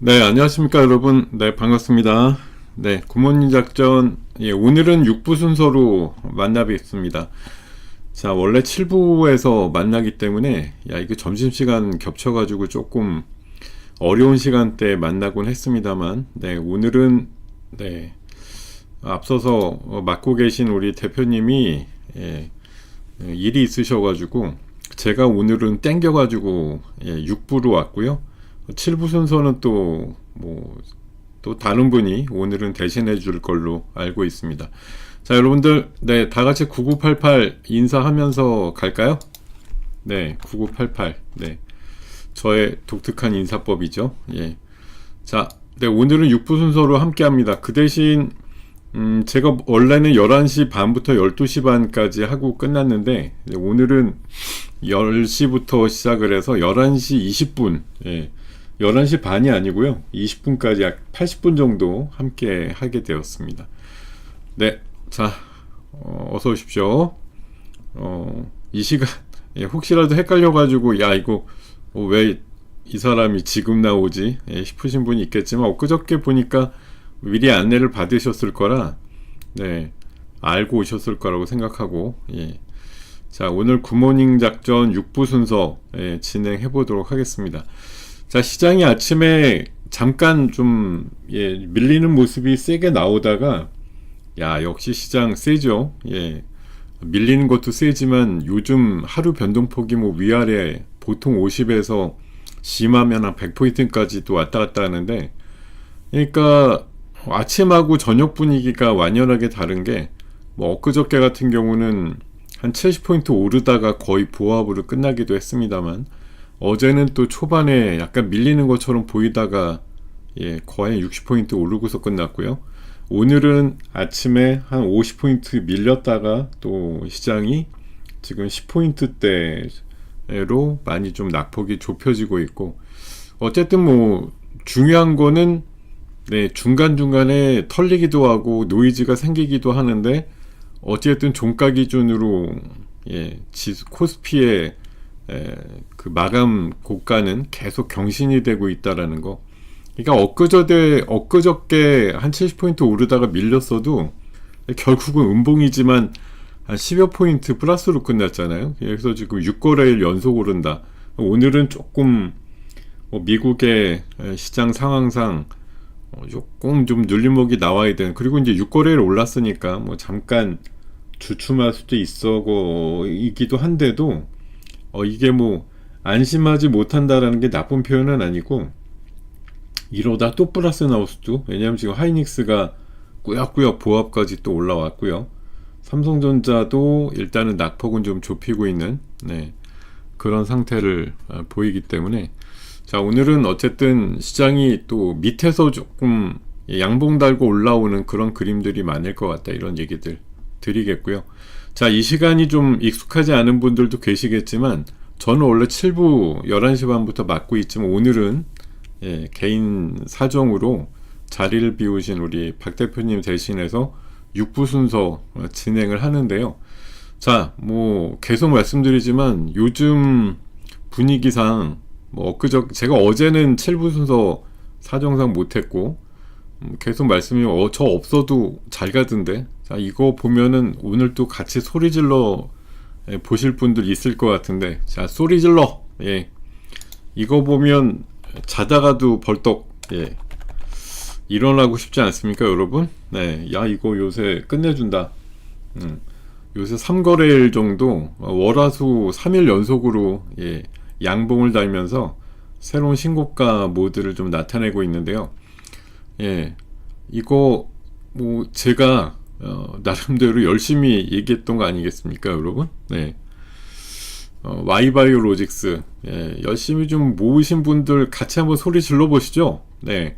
네, 안녕하십니까, 여러분. 네, 반갑습니다. 네, 굿모닝 작전. 예, 오늘은 6부 순서로 만나뵙습니다. 자, 원래 7부에서 만나기 때문에, 야, 이거 점심시간 겹쳐가지고 조금 어려운 시간대에 만나곤 했습니다만, 네, 오늘은, 네, 앞서서 맡고 계신 우리 대표님이, 예, 일이 있으셔가지고, 제가 오늘은 땡겨가지고, 예, 6부로 왔고요. 7부 순서는 또 다른 분이 오늘은 대신해 줄 걸로 알고 있습니다. 자, 여러분들, 네, 다 같이 9988 인사하면서 갈까요? 네, 9988. 네. 저의 독특한 인사법이죠. 예. 자, 네, 오늘은 6부 순서로 함께 합니다. 그 대신, 제가 원래는 11시 반부터 12시 반까지 하고 끝났는데, 오늘은 10시부터 시작을 해서 11시 20분, 예. 11시 반이 아니고요. 20분까지 약 80분 정도 함께 하게 되었습니다. 네. 자, 어서 오십시오. 이 시간, 예, 혹시라도 헷갈려가지고, 야, 이거, 왜 이 사람이 지금 나오지? 예, 싶으신 분이 있겠지만, 엊그저께 보니까 미리 안내를 받으셨을 거라, 네, 알고 오셨을 거라고 생각하고, 예. 자, 오늘 굿모닝 작전 6부 순서, 예, 진행해 보도록 하겠습니다. 자, 시장이 아침에 잠깐 좀, 예, 밀리는 모습이 세게 나오다가, 야, 역시 시장 세죠. 예. 밀리는 것도 세지만 요즘 하루 변동폭이 뭐 위아래 보통 50에서 심하면 한 100포인트까지도 왔다 갔다 하는데, 그러니까 아침하고 저녁 분위기가 완연하게 다른 게, 뭐 엊그저께 같은 경우는 한 70포인트 오르다가 거의 보합으로 끝나기도 했습니다만, 어제는 또 초반에 약간 밀리는 것처럼 보이다가, 예, 거의 60포인트 오르고서 끝났고요. 오늘은 아침에 한 50포인트 밀렸다가 또 시장이 지금 10포인트대로 많이 좀 낙폭이 좁혀지고 있고, 어쨌든 뭐 중요한 거는, 네, 중간중간에 털리기도 하고 노이즈가 생기기도 하는데, 어쨌든 종가 기준으로, 예, 코스피의, 그 마감 고가는 계속 경신이 되고 있다라는 거. 그러니까 엊그저께 한 70포인트 오르다가 밀렸어도 결국은 음봉이지만 한 10여 포인트 플러스로 끝났잖아요. 그래서 지금 6거래일 연속 오른다. 오늘은 조금 미국의 시장 상황상 조금 좀 눌림목이 나와야 되는, 그리고 이제 6거래일 올랐으니까 뭐 잠깐 주춤할 수도 있기도 한데도, 이게 뭐 안심하지 못한다라는 게 나쁜 표현은 아니고, 이러다 또 플러스 나올 수도. 왜냐하면 지금 하이닉스가 꾸역꾸역 보합까지 또 올라왔고요. 삼성전자도 일단은 낙폭은 좀 좁히고 있는, 네, 그런 상태를 보이기 때문에, 자, 오늘은 어쨌든 시장이 또 밑에서 조금 양봉 달고 올라오는 그런 그림들이 많을 것 같다, 이런 얘기들 드리겠고요. 자, 이 시간이 좀 익숙하지 않은 분들도 계시겠지만, 저는 원래 7부 11시 반부터 맡고 있지만, 오늘은, 예, 개인 사정으로 자리를 비우신 우리 박 대표님 대신해서 6부 순서 진행을 하는데요. 자, 뭐 계속 말씀드리지만 요즘 분위기상, 뭐 제가 어제는 7부 순서 사정상 못했고, 계속 말씀이 저 없어도 잘 가던데, 자, 이거 보면은 오늘 또 같이 소리 질러, 예, 보실 분들 있을 것 같은데, 자, 소리 질러. 예, 이거 보면 자다가도 벌떡, 예, 일어나고 싶지 않습니까, 여러분? 네, 야, 이거 요새 끝내준다. 요새 3거래일 정도, 월화수 3일 연속으로, 예, 양봉을 달면서 새로운 신고가 모드를 좀 나타내고 있는데요. 예, 이거 뭐 제가 나름대로 열심히 얘기했던 거 아니겠습니까, 여러분? 네. Y바이오로직스, 예, 열심히 좀 모으신 분들 같이 한번 소리 질러 보시죠. 네.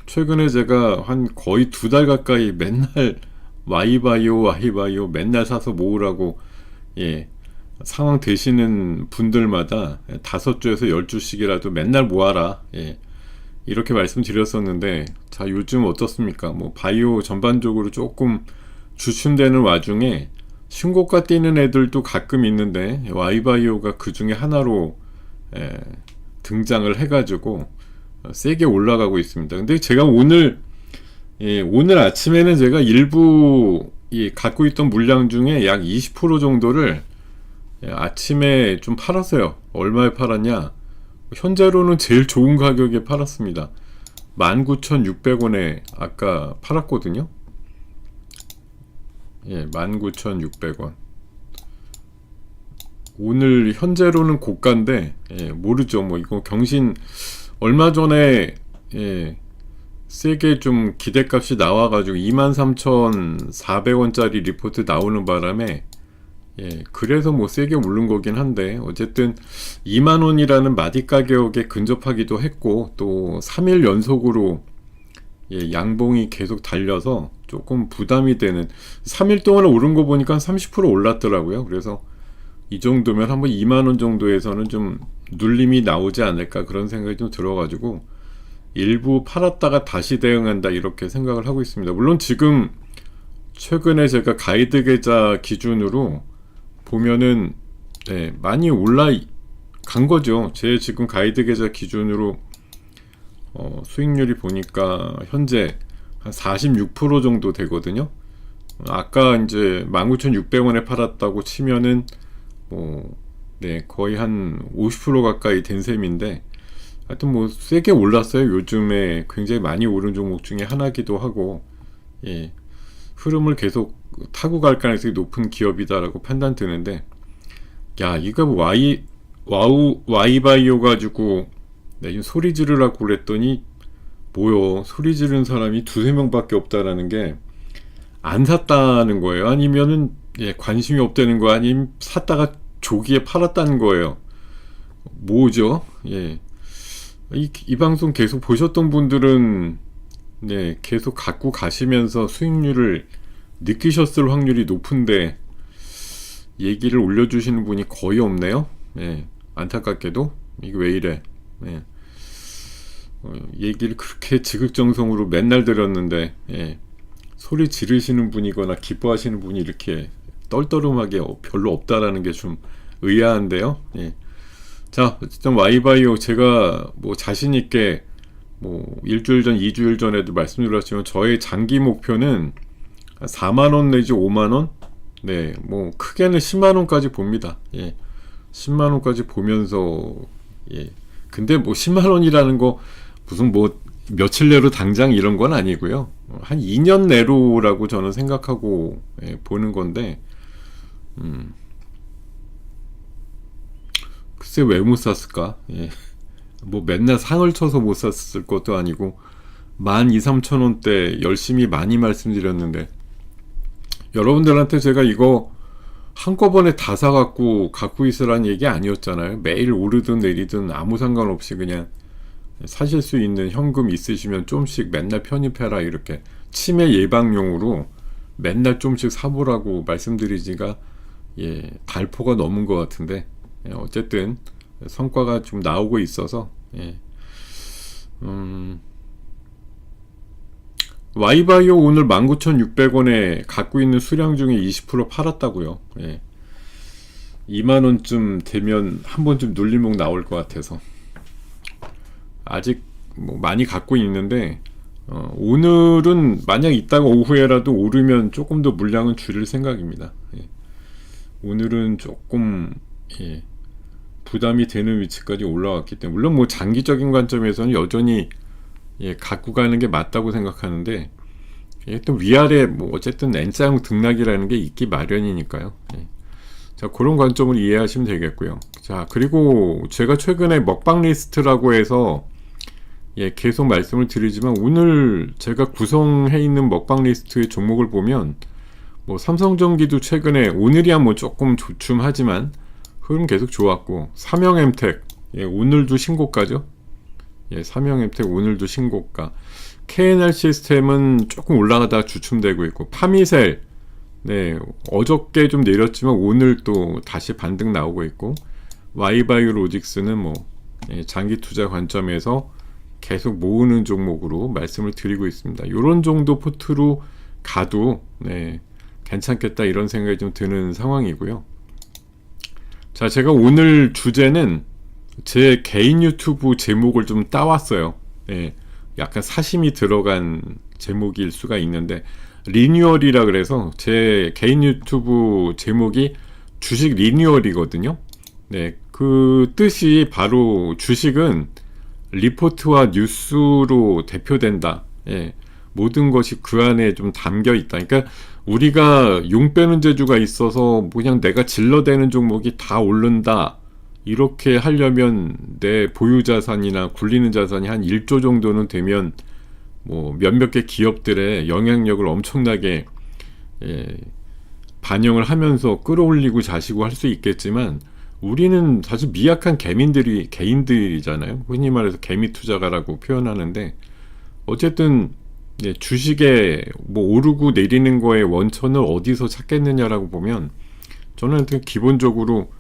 최근에 제가 한 거의 2달 가까이 맨날 Y바이오 맨날 사서 모으라고, 예, 상황 되시는 분들마다 5주에서 10주씩이라도 맨날 모아라, 예, 이렇게 말씀드렸었는데, 자, 요즘 어떻습니까? 뭐 바이오 전반적으로 조금 주춤되는 와중에 신고가 뛰는 애들도 가끔 있는데, Y바이오가 그 중에 하나로 등장을 해가지고 세게 올라가고 있습니다. 근데 제가 오늘 오늘 아침에는 제가 일부 갖고 있던 물량 중에 약 20% 정도를 아침에 좀 팔았어요. 얼마에 팔았냐? 현재로는 제일 좋은 가격에 팔았습니다. 19,600원에 아까 팔았거든요. 19,600원. 오늘 현재로는 고가인데 모르죠. 뭐 이거 경신 얼마 전에 세게 좀 기대값이 나와가지고 23,400원짜리 리포트 나오는 바람에 그래서 뭐 세게 오른 거긴 한데 어쨌든 2만원이라는 마디 가격에 근접하기도 했고 또 3일 연속으로 양봉이 계속 달려서 조금 부담이 되는 3일 동안 오른 거 보니까 30% 올랐더라고요. 그래서 이 정도면 한번 2만원 정도에서는 좀 눌림이 나오지 않을까 그런 생각이 좀 들어가지고 일부 팔았다가 다시 대응한다 이렇게 생각을 하고 있습니다. 물론 지금 최근에 제가 가이드 계좌 기준으로 보면은 많이 올라간 거죠. 제 지금 가이드 계좌 기준으로 수익률이 보니까 현재 한 46% 정도 되거든요. 아까 이제 19,600원에 팔았다고 치면은 거의 한 50% 가까이 된 셈인데 하여튼 뭐 세게 올랐어요. 요즘에 굉장히 많이 오른 종목 중에 하나기도 하고 흐름을 계속 타고 갈 가능성이 높은 기업이다라고 판단 드는데 야 이거 와이바이오 가지고 지금 소리 지르라고 그랬더니 뭐요 소리 지르는 사람이 두세 명밖에 없다라는 게 안 샀다는 거예요. 아니면은 관심이 없다는 거 아니면 샀다가 조기에 팔았다는 거예요. 뭐죠? 이 방송 계속 보셨던 분들은 계속 갖고 가시면서 수익률을 느끼셨을 확률이 높은데 얘기를 올려주시는 분이 거의 없네요. 안타깝게도 이게 왜 이래? 얘기를 그렇게 지극정성으로 맨날 드렸는데 소리 지르시는 분이거나 기뻐하시는 분이 이렇게 떨떠름하게 별로 없다라는 게 좀 의아한데요. 자, 어쨌든 와이바이오 제가 뭐 자신 있게 뭐 일주일 전, 2주일 전에도 말씀드렸지만 저의 장기 목표는 4만 원 내지 5만 원, 뭐 크게는 10만 원까지 봅니다. 10만 원까지 보면서 근데 뭐 10만 원이라는 거 무슨 뭐 며칠 내로 당장 이런 건 아니고요. 한 2년 내로라고 저는 생각하고 보는 건데 글쎄 왜 못 샀을까? 뭐 맨날 상을 쳐서 못 샀을 것도 아니고 12,000~13,000원대 열심히 많이 말씀드렸는데 여러분들한테 제가 이거 한꺼번에 다 사갖고 갖고 있으라는 얘기 아니었잖아요. 매일 오르든 내리든 아무 상관없이 그냥 사실 수 있는 현금 있으시면 좀씩 맨날 편입해라 이렇게 치매 예방용으로 맨날 좀씩 사보라고 말씀드리지가 달포가 넘은 것 같은데 어쨌든 성과가 좀 나오고 있어서 와이바이오 오늘 19,600원에 갖고 있는 수량 중에 20% 팔았다고요. 2만원쯤 되면 한 번쯤 눌림목 나올 것 같아서 아직 뭐 많이 갖고 있는데 오늘은 만약 이따가 오후에라도 오르면 조금 더 물량은 줄일 생각입니다. 오늘은 조금 부담이 되는 위치까지 올라왔기 때문에 물론 뭐 장기적인 관점에서는 여전히 갖고 가는 게 맞다고 생각하는데 또 위아래 뭐 어쨌든 N자형 등락이라는 게 있기 마련이니까요. 자 그런 관점을 이해하시면 되겠고요. 자 그리고 제가 최근에 먹방 리스트라고 해서 계속 말씀을 드리지만 오늘 제가 구성해 있는 먹방 리스트의 종목을 보면 뭐 삼성전기도 최근에 오늘이야 뭐 조금 조춤하지만 흐름 계속 좋았고 삼형엠텍 오늘도 신고가죠. 삼형엠텍 오늘도 신고가. KNR 시스템은 조금 올라가다 주춤되고 있고 파미셀 어저께 좀 내렸지만 오늘 또 다시 반등 나오고 있고 와이바이오로직스는 뭐 장기 투자 관점에서 계속 모으는 종목으로 말씀을 드리고 있습니다. 이런 정도 포트로 가도 괜찮겠다 이런 생각이 좀 드는 상황이고요. 자 제가 오늘 주제는 제 개인 유튜브 제목을 좀 따왔어요. 예, 약간 사심이 들어간 제목일 수가 있는데, 리뉴얼이라 그래서 제 개인 유튜브 제목이 주식 리뉴얼이거든요. 네, 그 뜻이 바로 주식은 리포트와 뉴스로 대표된다. 예, 모든 것이 그 안에 좀 담겨 있다. 그러니까 우리가 용 빼는 재주가 있어서 그냥 내가 질러대는 종목이 다 오른다, 이렇게 하려면 내 보유 자산이나 굴리는 자산이 한 1조 정도는 되면 뭐 몇몇 개 기업들의 영향력을 엄청나게, 예, 반영을 하면서 끌어올리고 자시고 할 수 있겠지만, 우리는 사실 미약한 개인들이잖아요. 흔히 말해서 개미 투자가라고 표현하는데, 어쨌든 예, 주식에 뭐 오르고 내리는 거의 원천을 어디서 찾겠느냐라고 보면, 저는 기본적으로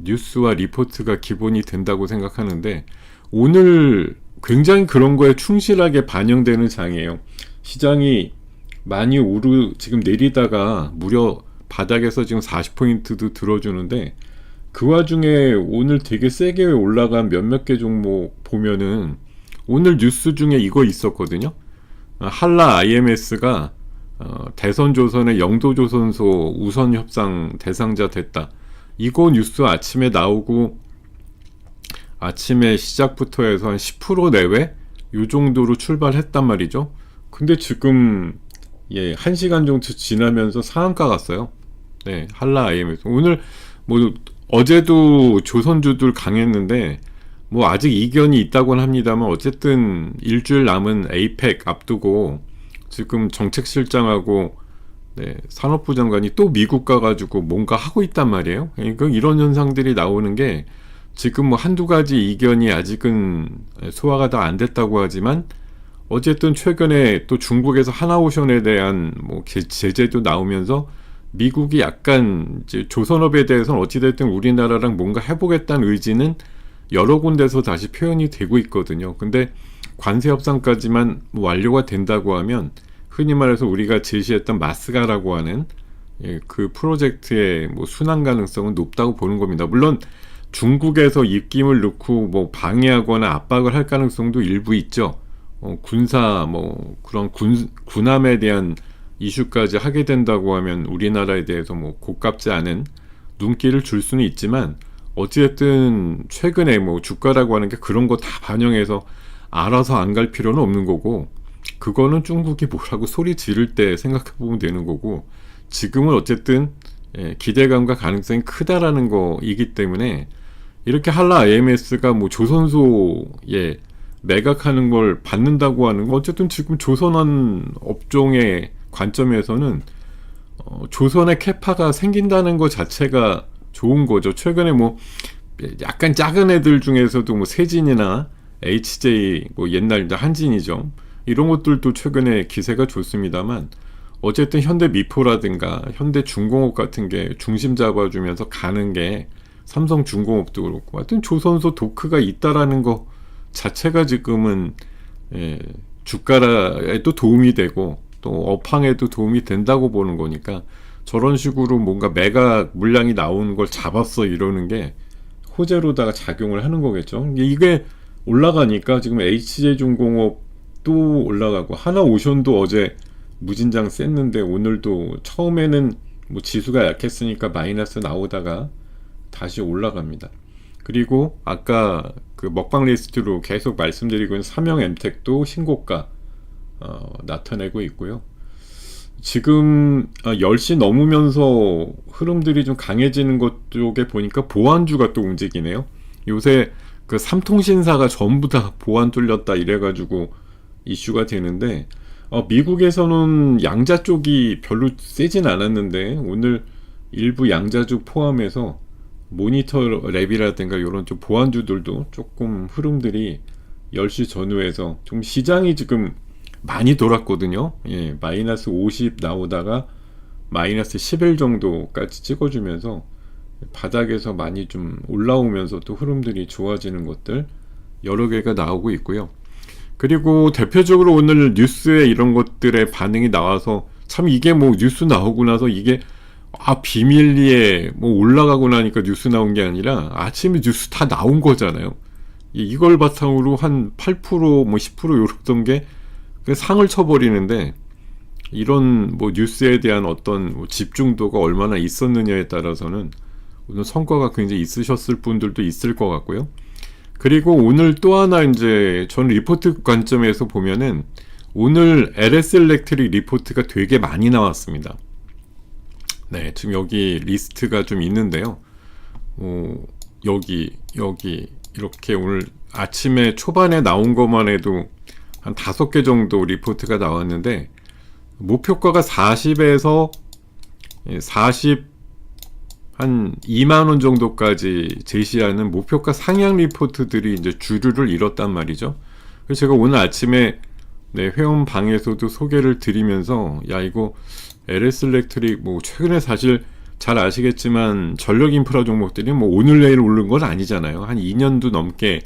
뉴스와 리포트가 기본이 된다고 생각하는데, 오늘 굉장히 그런 거에 충실하게 반영되는 장이에요. 시장이 많이 지금 내리다가 무려 바닥에서 지금 40포인트도 들어주는데, 그 와중에 오늘 되게 세게 올라간 몇몇 개 종목 보면은 오늘 뉴스 중에 이거 있었거든요. 한라 IMS가 대선조선의 영도조선소 우선협상 대상자 됐다. 이거 뉴스 아침에 나오고, 아침에 시작부터 해서 한 10% 내외 요 정도로 출발했단 말이죠. 근데 지금 1시간 정도 지나면서 상한가 갔어요. 네, 한라 IMS. 오늘 뭐 어제도 조선주들 강했는데, 뭐 아직 이견이 있다고는 합니다만, 어쨌든 일주일 남은 에이펙 앞두고 지금 정책실장하고 산업부 장관이 또 미국 가가지고 뭔가 하고 있단 말이에요. 그러니까 이런 현상들이 나오는 게, 지금 뭐 한두 가지 이견이 아직은 소화가 다 안 됐다고 하지만, 어쨌든 최근에 또 중국에서 하나오션에 대한 뭐 제재도 나오면서 미국이 약간 이제 조선업에 대해서는 어찌됐든 우리나라랑 뭔가 해보겠다는 의지는 여러 군데서 다시 표현이 되고 있거든요. 근데 관세 협상까지만 완료가 된다고 하면, 흔히 말해서 우리가 제시했던 마스가라고 하는 그 프로젝트의 뭐 순항 가능성은 높다고 보는 겁니다. 물론 중국에서 입김을 넣고 뭐 방해하거나 압박을 할 가능성도 일부 있죠. 군사 뭐 그런 군함에 대한 이슈까지 하게 된다고 하면 우리나라에 대해서 뭐 고깝지 않은 눈길을 줄 수는 있지만, 어찌됐든 최근에 뭐 주가라고 하는 게 그런 거 다 반영해서 알아서 안 갈 필요는 없는 거고, 그거는 중국이 뭐라고 소리 지를 때 생각해 보면 되는 거고, 지금은 어쨌든 기대감과 가능성이 크다라는 거이기 때문에, 이렇게 한라 IMS가 뭐 조선소에 매각하는 걸 받는다고 하는 건, 어쨌든 지금 조선원 업종의 관점에서는 조선의 캐파가 생긴다는 것 자체가 좋은 거죠. 최근에 뭐 약간 작은 애들 중에서도 뭐 세진이나 HJ, 뭐 옛날 한진이죠, 이런 것들도 최근에 기세가 좋습니다만, 어쨌든 현대 미포라든가 현대 중공업 같은 게 중심 잡아주면서 가는 게, 삼성 중공업도 그렇고, 하여튼 조선소 도크가 있다라는 거 자체가 지금은 주가에도 도움이 되고 또 업황에도 도움이 된다고 보는 거니까, 저런 식으로 뭔가 매각 물량이 나오는 걸 잡았어 이러는 게 호재로다가 작용을 하는 거겠죠. 이게 올라가니까 지금 HJ중공업도 올라가고, 하나오션도 어제 무진장 셌는데, 오늘도 처음에는 뭐 지수가 약했으니까 마이너스 나오다가 다시 올라갑니다. 그리고 아까 그 먹방 리스트로 계속 말씀드리고 있는 삼형엠텍도 신고가 나타내고 있고요. 지금 10시 넘으면서 흐름들이 좀 강해지는 것 쪽에 보니까 보안주가 또 움직이네요. 요새 그 삼통신사가 전부 다 보안 뚫렸다 이래가지고 이슈가 되는데, 미국에서는 양자 쪽이 별로 세진 않았는데, 오늘 일부 양자주 포함해서 모니터 랩이라든가 이런 좀 보안주들도 조금 흐름들이 10시 전후에서 좀, 시장이 지금 많이 돌았거든요. 마이너스 50 나오다가 마이너스 11 정도까지 찍어주면서 바닥에서 많이 좀 올라오면서 또 흐름들이 좋아지는 것들 여러 개가 나오고 있고요. 그리고 대표적으로 오늘 뉴스에 이런 것들의 반응이 나와서, 참 이게 뭐 뉴스 나오고 나서 이게 비밀리에 뭐 올라가고 나니까 뉴스 나온 게 아니라 아침에 뉴스 다 나온 거잖아요. 이걸 바탕으로 한 8%, 뭐 10% 요러던 게 상을 쳐버리는데, 이런 뭐 뉴스에 대한 어떤 뭐 집중도가 얼마나 있었느냐에 따라서는 오늘 성과가 굉장히 있으셨을 분들도 있을 것 같고요. 그리고 오늘 또 하나 이제 저는 리포트 관점에서 보면은 오늘 LS 일렉트릭 리포트가 되게 많이 나왔습니다. 네, 지금 여기 리스트가 좀 있는데요. 여기 이렇게 오늘 아침에 초반에 나온 것만 해도 한 5개 정도 리포트가 나왔는데, 목표가가 40에서 한 2만 원 정도까지 제시하는 목표가 상향 리포트들이 이제 주류를 이뤘단 말이죠. 그래서 제가 오늘 아침에 회원 방에서도 소개를 드리면서, 야, 이거 LS 일렉트릭 뭐 최근에 사실 잘 아시겠지만 전력 인프라 종목들이 뭐 오늘 내일 오른 건 아니잖아요. 한 2년도 넘게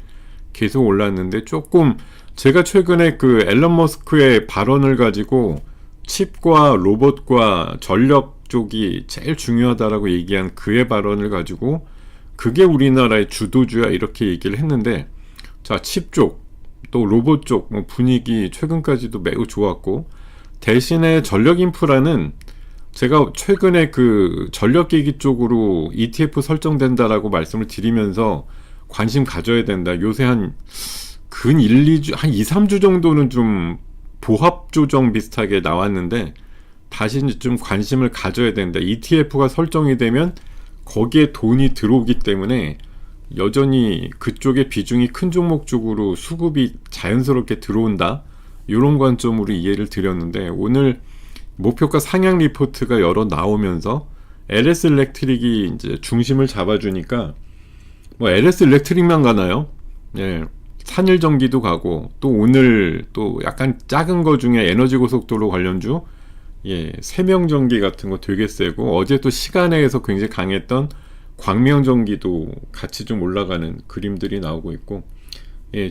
계속 올랐는데, 조금 제가 최근에 그 앨런 머스크의 발언을 가지고 칩과 로봇과 전력 쪽이 제일 중요하다라고 얘기한 그의 발언을 가지고 그게 우리나라의 주도주야 이렇게 얘기를 했는데, 자, 칩 쪽 또 로봇 쪽 뭐 분위기 최근까지도 매우 좋았고, 대신에 전력 인프라는 제가 최근에 그 전력기기 쪽으로 ETF 설정된다라고 말씀을 드리면서 관심 가져야 된다. 요새 한 2주, 한 2, 3주 정도는 좀 보합 조정 비슷하게 나왔는데, 다시 좀 관심을 가져야 된다. ETF가 설정이 되면 거기에 돈이 들어오기 때문에 여전히 그쪽의 비중이 큰 종목 쪽으로 수급이 자연스럽게 들어온다. 이런 관점으로 이해를 드렸는데, 오늘 목표가 상향 리포트가 여러 나오면서 LS 일렉트릭이 이제 중심을 잡아주니까, 뭐 LS 일렉트릭만 가나요? 예. 산일전기도 가고, 또 오늘 또 약간 작은 거 중에 에너지 고속도로 관련주, 세명전기 같은 거 되게 세고, 어제 또 시간에서 굉장히 강했던 광명전기도 같이 좀 올라가는 그림들이 나오고 있고,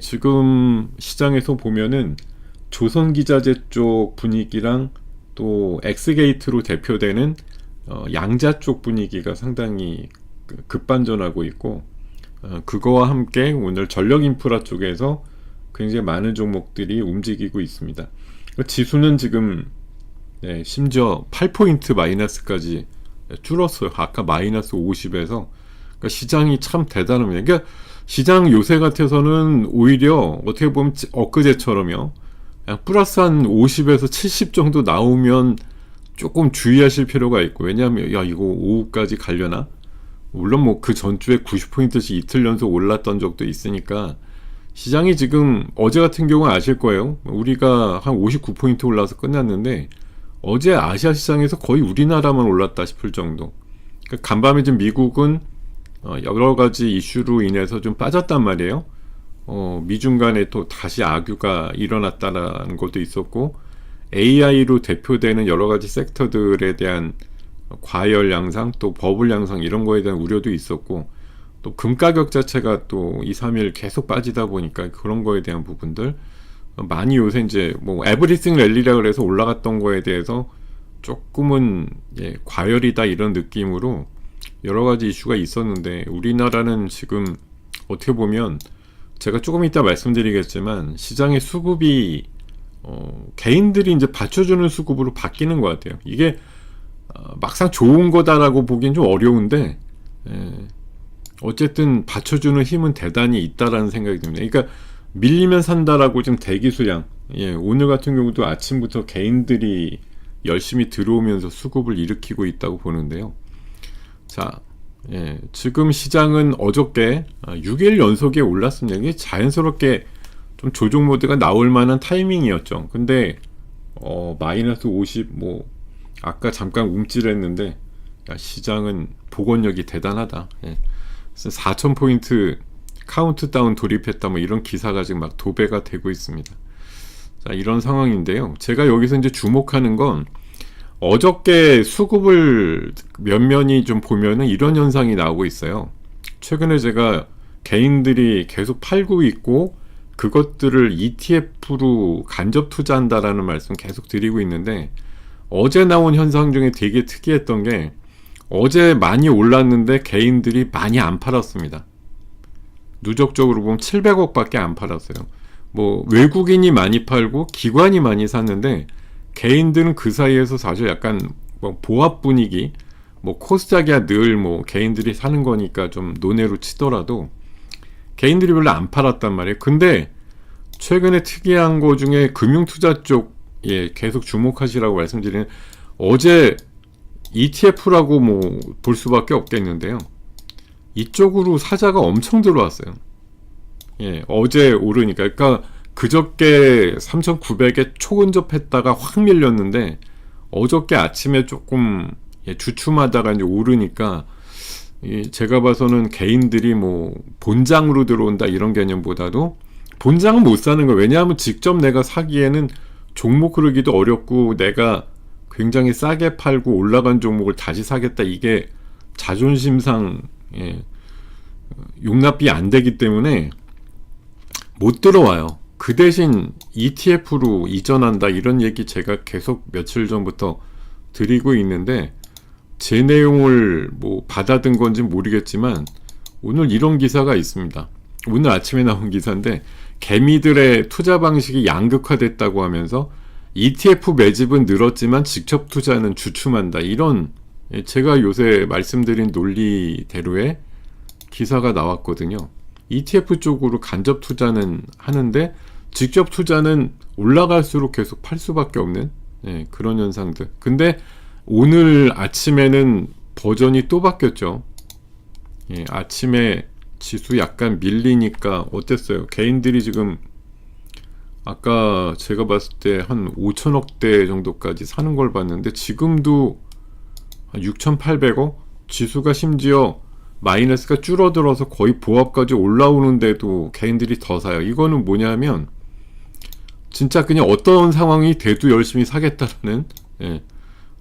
지금 시장에서 보면은 조선기자재 쪽 분위기랑 또 엑스게이트로 대표되는 양자 쪽 분위기가 상당히 급반전하고 있고, 그거와 함께 오늘 전력 인프라 쪽에서 굉장히 많은 종목들이 움직이고 있습니다. 지수는 지금 심지어 8포인트 마이너스까지 줄었어요. 아까 마이너스 50에서. 그러니까 시장이 참 대단합니다. 그러니까 시장 요새 같아서는 오히려 어떻게 보면 엊그제처럼요, 그냥 플러스 한 50에서 70 정도 나오면 조금 주의하실 필요가 있고, 왜냐하면 야, 이거 오후까지 가려나? 물론 뭐 그 전주에 90포인트씩 이틀 연속 올랐던 적도 있으니까, 시장이 지금 어제 같은 경우는 아실 거예요. 우리가 한 59포인트 올라서 끝났는데, 어제 아시아 시장에서 거의 우리나라만 올랐다 싶을 정도. 그러니까 간밤에 지금 미국은 여러 가지 이슈로 인해서 좀 빠졌단 말이에요. 미중 간에 또 다시 악유가 일어났다는 것도 있었고, AI로 대표되는 여러 가지 섹터들에 대한 과열 양상, 또 버블 양상, 이런 거에 대한 우려도 있었고, 또 금 가격 자체가 또 2, 3일 계속 빠지다 보니까 그런 거에 대한 부분들 많이 요새 이제 뭐 에브리싱 랠리라 그래서 올라갔던 거에 대해서 조금은 과열이다 이런 느낌으로 여러 가지 이슈가 있었는데, 우리나라는 지금 어떻게 보면 제가 조금 이따 말씀드리겠지만 시장의 수급이 개인들이 이제 받쳐주는 수급으로 바뀌는 것 같아요. 이게 막상 좋은 거다라고 보기엔 좀 어려운데, 어쨌든 받쳐주는 힘은 대단히 있다라는 생각이 듭니다. 그러니까 밀리면 산다라고 좀 대기 수량, 오늘 같은 경우도 아침부터 개인들이 열심히 들어오면서 수급을 일으키고 있다고 보는데요. 자, 지금 시장은 어저께 6일 연속에 올랐습니다. 이게 자연스럽게 좀 조정 모드가 나올 만한 타이밍이었죠. 근데 마이너스 50, 뭐 아까 잠깐 움찔했는데, 시장은 복원력이 대단하다. 4,000포인트 카운트다운 돌입했다, 뭐 이런 기사가 지금 막 도배가 되고 있습니다. 자, 이런 상황인데요. 제가 여기서 이제 주목하는 건, 어저께 수급을 면면이 좀 보면은 이런 현상이 나오고 있어요. 최근에 제가 개인들이 계속 팔고 있고, 그것들을 ETF로 간접 투자한다라는 말씀 계속 드리고 있는데, 어제 나온 현상 중에 되게 특이했던 게, 어제 많이 올랐는데 개인들이 많이 안 팔았습니다. 누적적으로 보면 700억밖에 안 팔았어요. 뭐 외국인이 많이 팔고 기관이 많이 샀는데 개인들은 그 사이에서 사실 약간 뭐 보합 분위기, 뭐 코스닥이야 늘 뭐 개인들이 사는 거니까 좀 논외로 치더라도 개인들이 별로 안 팔았단 말이에요. 근데 최근에 특이한 거 중에 금융투자 쪽에 계속 주목하시라고 말씀드리는, 어제 ETF라고 뭐 볼 수밖에 없겠는데요. 이쪽으로 사자가 엄청 들어왔어요. 예, 어제 오르니까. 그러니까 그저께 3,900에 초근접했다가 확 밀렸는데 어저께 아침에 조금 주춤하다가 이제 오르니까, 제가 봐서는 개인들이 뭐 본장으로 들어온다 이런 개념보다도 본장은 못 사는 거예요. 왜냐하면 직접 내가 사기에는 종목 그르기도 어렵고 내가 굉장히 싸게 팔고 올라간 종목을 다시 사겠다, 이게 자존심상 용납이 안 되기 때문에 못 들어와요. 그 대신 ETF로 이전한다 이런 얘기 제가 계속 며칠 전부터 드리고 있는데, 제 내용을 뭐 받아든 건지 모르겠지만 오늘 이런 기사가 있습니다. 오늘 아침에 나온 기사인데, 개미들의 투자 방식이 양극화됐다고 하면서 ETF 매집은 늘었지만 직접 투자는 주춤한다, 이런 제가 요새 말씀드린 논리대로의 기사가 나왔거든요. ETF 쪽으로 간접 투자는 하는데 직접 투자는 올라갈수록 계속 팔 수밖에 없는 그런 현상들. 근데 오늘 아침에는 버전이 또 바뀌었죠. 아침에 지수 약간 밀리니까 어땠어요? 개인들이 지금 아까 제가 봤을 때 한 5천억대 정도까지 사는 걸 봤는데 지금도 한 6,800억? 지수가 심지어 마이너스가 줄어들어서 거의 보합까지 올라오는데도 개인들이 더 사요. 이거는 뭐냐면 진짜 그냥 어떤 상황이 돼도 열심히 사겠다라는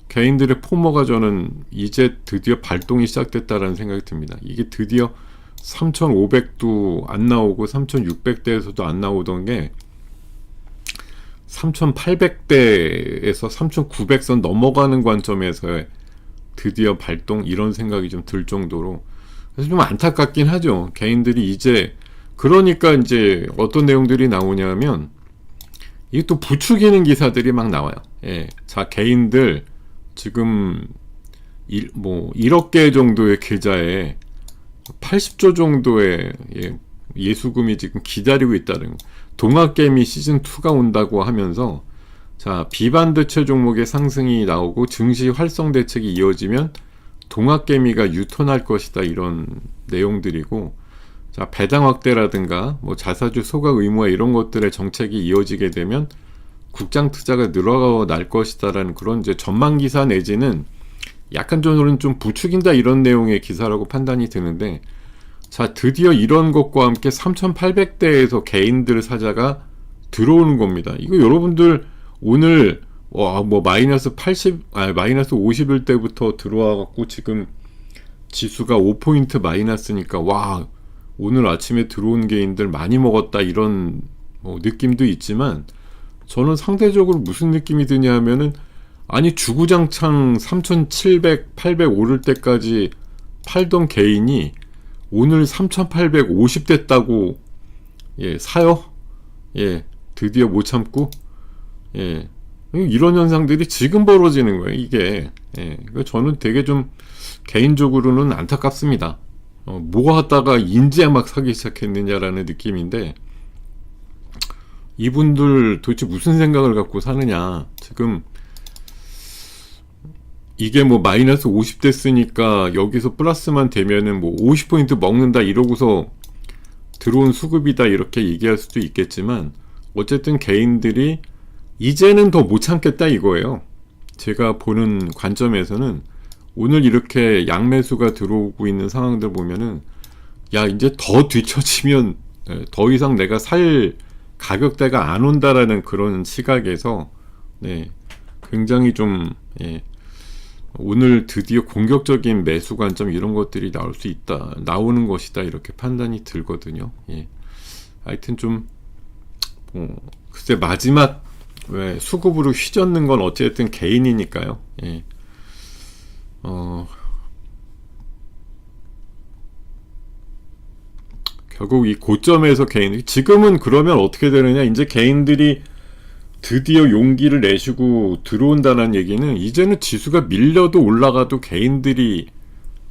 개인들의 포머가 저는 이제 드디어 발동이 시작됐다라는 생각이 듭니다. 이게 드디어 3,500도 안 나오고 3,600대에서도 안 나오던 게 3,800대에서 3,900선 넘어가는 관점에서의 드디어 발동, 이런 생각이 좀 들 정도로, 그래서 좀 안타깝긴 하죠. 개인들이 이제, 그러니까 이제 어떤 내용들이 나오냐면 이게 또 부추기는 기사들이 막 나와요. 자, 개인들 지금 뭐 1억 개 정도의 계좌에 80조 정도의 예수금이 지금 기다리고 있다는 거. 동학개미 시즌2가 온다고 하면서, 자, 비반도체 종목의 상승이 나오고 증시 활성 대책이 이어지면 동학개미가 유턴할 것이다, 이런 내용들이고, 자, 배당 확대라든가 뭐 자사주 소각 의무화 이런 것들의 정책이 이어지게 되면 국장 투자가 늘어날 것이다라는 그런 이제 전망 기사 내지는 약간 저는 좀 부추긴다 이런 내용의 기사라고 판단이 드는데, 자, 드디어 이런 것과 함께 3,800대에서 개인들 사자가 들어오는 겁니다. 이거 여러분들 오늘 뭐 마이너스 51대부터 들어와 갖고 지금 지수가 5포인트 마이너스니까 와, 오늘 아침에 들어온 개인들 많이 먹었다, 이런 느낌도 있지만, 저는 상대적으로 무슨 느낌이 드냐 하면은, 아니 주구장창 3,700, 800 오를 때까지 팔던 개인이 오늘 3,850 됐다고 사요? 드디어 못 참고 이런 현상들이 지금 벌어지는 거예요, 이게. 저는 되게 좀 개인적으로는 안타깝습니다. 뭐 하다가 인제 막 사기 시작했느냐라는 느낌인데, 이분들 도대체 무슨 생각을 갖고 사느냐. 지금 이게 뭐 마이너스 50 됐으니까 여기서 플러스만 되면은 뭐 50포인트 먹는다 이러고서 들어온 수급이다 이렇게 얘기할 수도 있겠지만, 어쨌든 개인들이 이제는 더 못 참겠다 이거예요. 제가 보는 관점에서는 오늘 이렇게 양매수가 들어오고 있는 상황들 보면은, 야, 이제 더 뒤처지면 더 이상 내가 살 가격대가 안 온다라는 그런 시각에서 굉장히 좀 오늘 드디어 공격적인 매수 관점 이런 것들이 나오는 것이다 이렇게 판단이 들거든요. 하여튼 좀 글쎄 마지막 수급으로 휘젓는 건 어쨌든 개인이니까요. 결국 이 고점에서 지금은 그러면 어떻게 되느냐, 이제 개인들이 드디어 용기를 내시고 들어온다는 얘기는 이제는 지수가 밀려도 올라가도 개인들이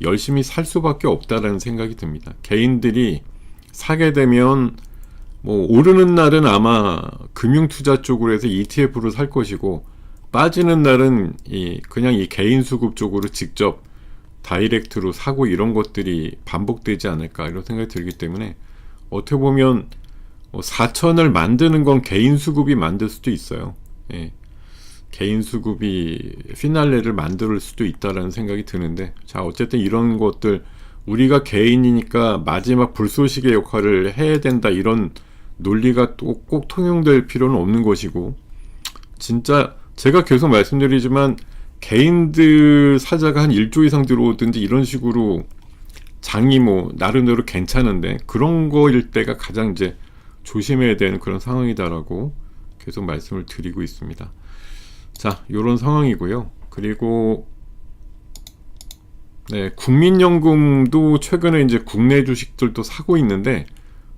열심히 살 수밖에 없다라는 생각이 듭니다. 개인들이 사게 되면 뭐 오르는 날은 아마 금융투자 쪽으로 해서 ETF로 살 것이고, 빠지는 날은 그냥 이 개인 수급 쪽으로 직접 다이렉트로 사고, 이런 것들이 반복되지 않을까 이런 생각이 들기 때문에, 어떻게 보면 4천을 만드는 건 개인 수급이 만들 수도 있어요. 예. 개인 수급이 피날레를 만들 수도 있다라는 생각이 드는데, 자, 어쨌든 이런 것들, 우리가 개인이니까 마지막 불쏘시개 역할을 해야 된다, 이런 논리가 또 꼭 통용될 필요는 없는 것이고, 진짜 제가 계속 말씀드리지만 개인들 사자가 한 1조 이상 들어오든지 이런 식으로 장이 뭐 나름대로 괜찮은데, 그런 거일 때가 가장 이제 조심해야 되는 그런 상황이다라고 계속 말씀을 드리고 있습니다. 자, 요런 상황이고요. 그리고 네, 국민연금도 최근에 이제 국내 주식들도 사고 있는데,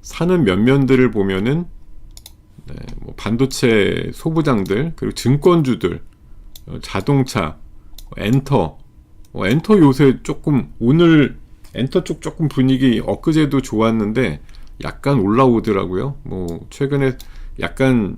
사는 면면들을 보면은 네, 뭐 반도체 소부장들, 그리고 증권주들, 자동차, 엔터, 엔터 요새 조금, 오늘 엔터 쪽 조금 분위기 엊그제도 좋았는데 약간 올라오더라고요. 뭐 최근에 약간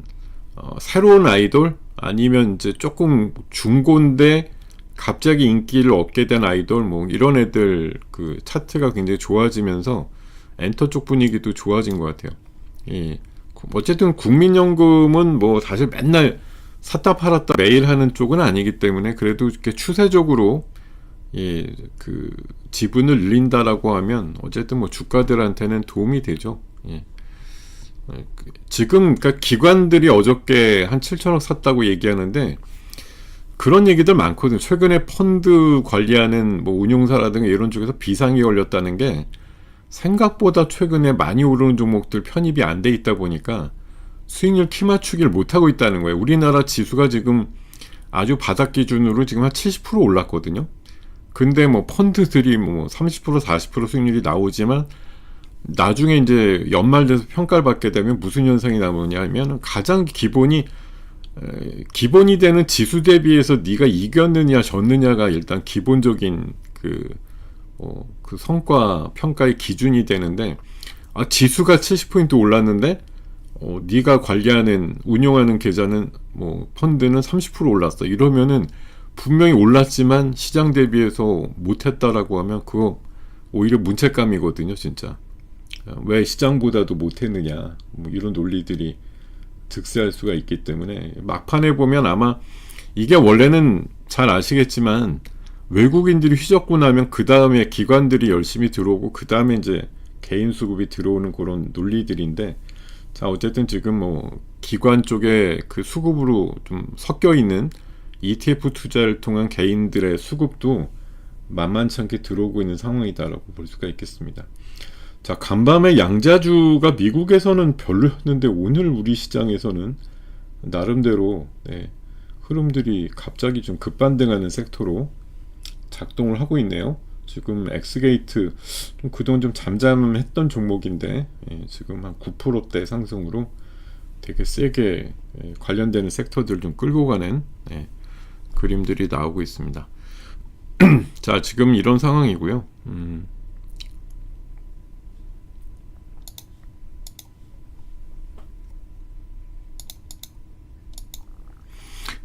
새로운 아이돌, 아니면 이제 조금 중고인데 갑자기 인기를 얻게 된 아이돌, 뭐 이런 애들 그 차트가 굉장히 좋아지면서 엔터 쪽 분위기도 좋아진 것 같아요. 예. 어쨌든 국민연금은 뭐 사실 맨날 샀다 팔았다 매일 하는 쪽은 아니기 때문에, 그래도 이렇게 추세적으로 그 지분을 늘린다라고 하면 어쨌든 뭐 주가들한테는 도움이 되죠. 예. 지금 그러니까 기관들이 어저께 한 7천억 샀다고 얘기하는데, 그런 얘기들 많거든요. 최근에 펀드 관리하는 뭐 운용사라든가 이런 쪽에서 비상이 걸렸다는 게, 생각보다 최근에 많이 오르는 종목들 편입이 안 돼 있다 보니까 수익률 키 맞추기를 못하고 있다는 거예요. 우리나라 지수가 지금 아주 바닥 기준으로 지금 한 70% 올랐거든요. 근데 뭐 펀드들이 뭐 30% 40% 수익률이 나오지만, 나중에 이제 연말돼서 평가를 받게 되면 무슨 현상이 나오냐 하면, 가장 기본이 되는 지수 대비해서 네가 이겼느냐 졌느냐가 일단 기본적인 그 성과 평가의 기준이 되는데, 지수가 70포인트 올랐는데 네가 관리하는 운용하는 계좌는 뭐 펀드는 30% 올랐어, 이러면은 분명히 올랐지만 시장 대비해서 못했다라고 하면 그거 오히려 문책감이거든요. 진짜 왜 시장보다도 못했느냐, 뭐 이런 논리들이 득세할 수가 있기 때문에, 막판에 보면 아마 이게 원래는 잘 아시겠지만 외국인들이 휘젓고 나면 그 다음에 기관들이 열심히 들어오고 그 다음에 이제 개인 수급이 들어오는 그런 논리들인데, 자, 어쨌든 지금 뭐 기관 쪽에 그 수급으로 좀 섞여 있는 ETF 투자를 통한 개인들의 수급도 만만치 않게 들어오고 있는 상황이다라고 볼 수가 있겠습니다. 자, 간밤에 양자주가 미국에서는 별로였는데 오늘 우리 시장에서는 나름대로 흐름들이 갑자기 좀 급반등하는 섹터로 작동을 하고 있네요. 지금 엑스게이트 좀 그동안 좀 잠잠했던 종목인데 지금 한 9%대 상승으로 되게 세게 관련되는 섹터들 좀 끌고 가는 그림들이 나오고 있습니다. 자, 지금 이런 상황이고요.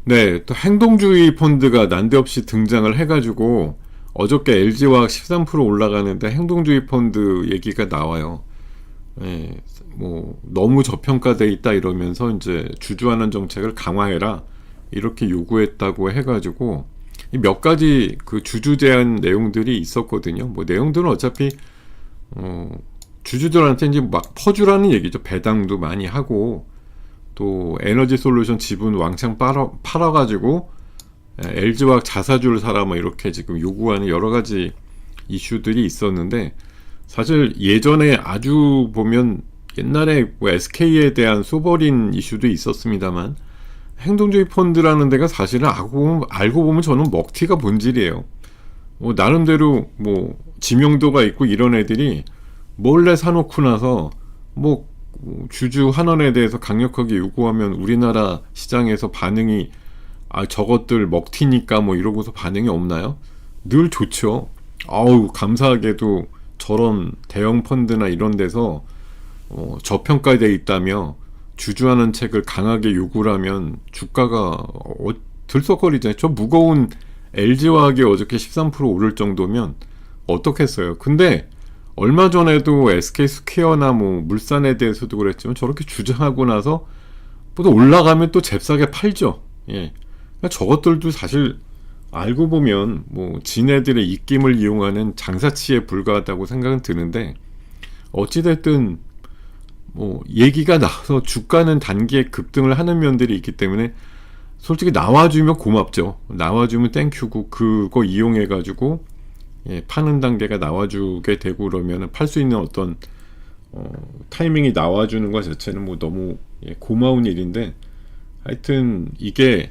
네, 또 행동주의 펀드가 난데없이 등장을 해가지고 어저께 LG화학 13% 올라가는데 행동주의 펀드 얘기가 나와요. 뭐 너무 저평가돼 있다 이러면서 이제 주주환원 정책을 강화해라 이렇게 요구했다고 해가지고 몇 가지 그 주주 제한 내용들이 있었거든요. 뭐 내용들은 어차피 주주들한테 이제 막 퍼주라는 얘기죠. 배당도 많이 하고, 또 에너지 솔루션 지분 왕창 팔아가지고 LG화학 자사주를 사라 뭐 이렇게 지금 요구하는 여러 가지 이슈들이 있었는데, 사실 예전에 아주 보면 옛날에 뭐 SK에 대한 소버린 이슈도 있었습니다만, 행동주의 펀드라는 데가 사실은 알고 보면 저는 먹튀가 본질이에요. 나름대로 뭐 지명도가 있고 이런 애들이 몰래 사놓고 나서 뭐 주주 환원에 대해서 강력하게 요구하면 우리나라 시장에서 반응이 저것들 먹튀니까 뭐 이러고서 반응이 없나요? 늘 좋죠. 아우 감사하게도 저런 대형 펀드나 이런 데서 저평가되어 있다며 주주하는 책을 강하게 요구를 하면 주가가 들썩거리잖아요. 저 무거운 LG화학이 어저께 13% 오를 정도면 어떻겠어요. 근데 얼마 전에도 SK스퀘어나 뭐 물산에 대해서도 그랬지만 저렇게 주장하고 나서 또 올라가면 또 잽싸게 팔죠. 예. 그러니까 저것들도 사실 알고 보면 뭐 지네들의 입김을 이용하는 장사치에 불과하다고 생각은 드는데 어찌됐든 뭐 얘기가 나와서 주가는 단기에 급등을 하는 면들이 있기 때문에 솔직히 나와주면 고맙죠. 나와주면 땡큐고 그거 이용해가지고 파는 단계가 나와주게 되고 그러면 팔 수 있는 어떤 타이밍이 나와주는 것 자체는 뭐 너무 고마운 일인데 하여튼 이게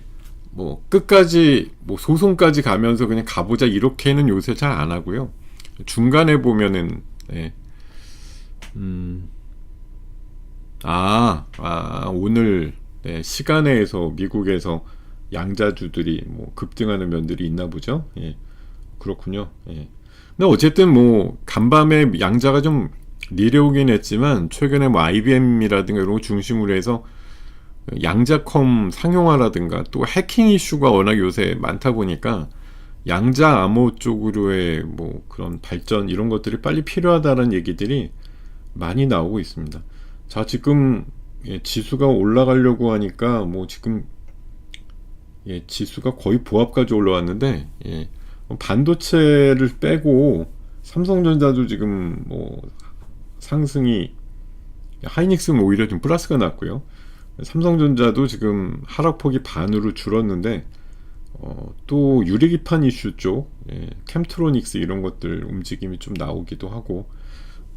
뭐 끝까지 뭐 소송까지 가면서 그냥 가보자 이렇게는 요새 잘 안 하고요. 중간에 보면은 오늘 시간에서 미국에서 양자주들이 뭐 급등하는 면들이 있나 보죠. 예. 그렇군요. 예. 근데 어쨌든 뭐 간밤에 양자가 좀 내려오긴 했지만 최근에 뭐 IBM이라든가 이런 거 중심으로 해서 양자컴 상용화라든가 또 해킹 이슈가 워낙 요새 많다 보니까 양자 암호 쪽으로의 뭐 그런 발전 이런 것들이 빨리 필요하다는 얘기들이 많이 나오고 있습니다. 자, 지금 지수가 올라가려고 하니까 뭐 지금 지수가 거의 보합까지 올라왔는데 반도체를 빼고 삼성전자도 지금 뭐 상승이 하이닉스는 오히려 좀 플러스가 났고요. 삼성전자도 지금 하락폭이 반으로 줄었는데 또 유리기판 이슈 쪽 캠트로닉스 이런 것들 움직임이 좀 나오기도 하고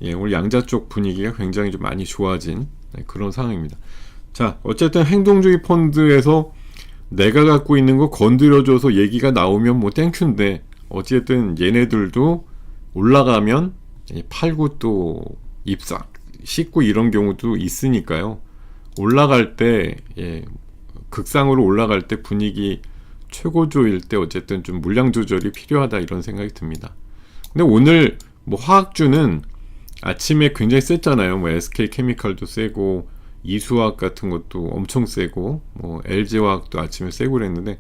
오늘 양자 쪽 분위기가 굉장히 좀 많이 좋아진 그런 상황입니다. 자, 어쨌든 행동주의 펀드에서 내가 갖고 있는 거 건드려줘서 얘기가 나오면 뭐 땡큐인데 어쨌든 얘네들도 올라가면 팔고 또 입싹 씻고 이런 경우도 있으니까요. 올라갈 때 극상으로 올라갈 때 분위기 최고조일 때 어쨌든 좀 물량 조절이 필요하다 이런 생각이 듭니다. 근데 오늘 뭐 화학주는 아침에 굉장히 셌잖아요. 뭐 SK케미칼도 세고 이수화학 같은 것도 엄청 세고 뭐 LG화학도 아침에 세고 그랬는데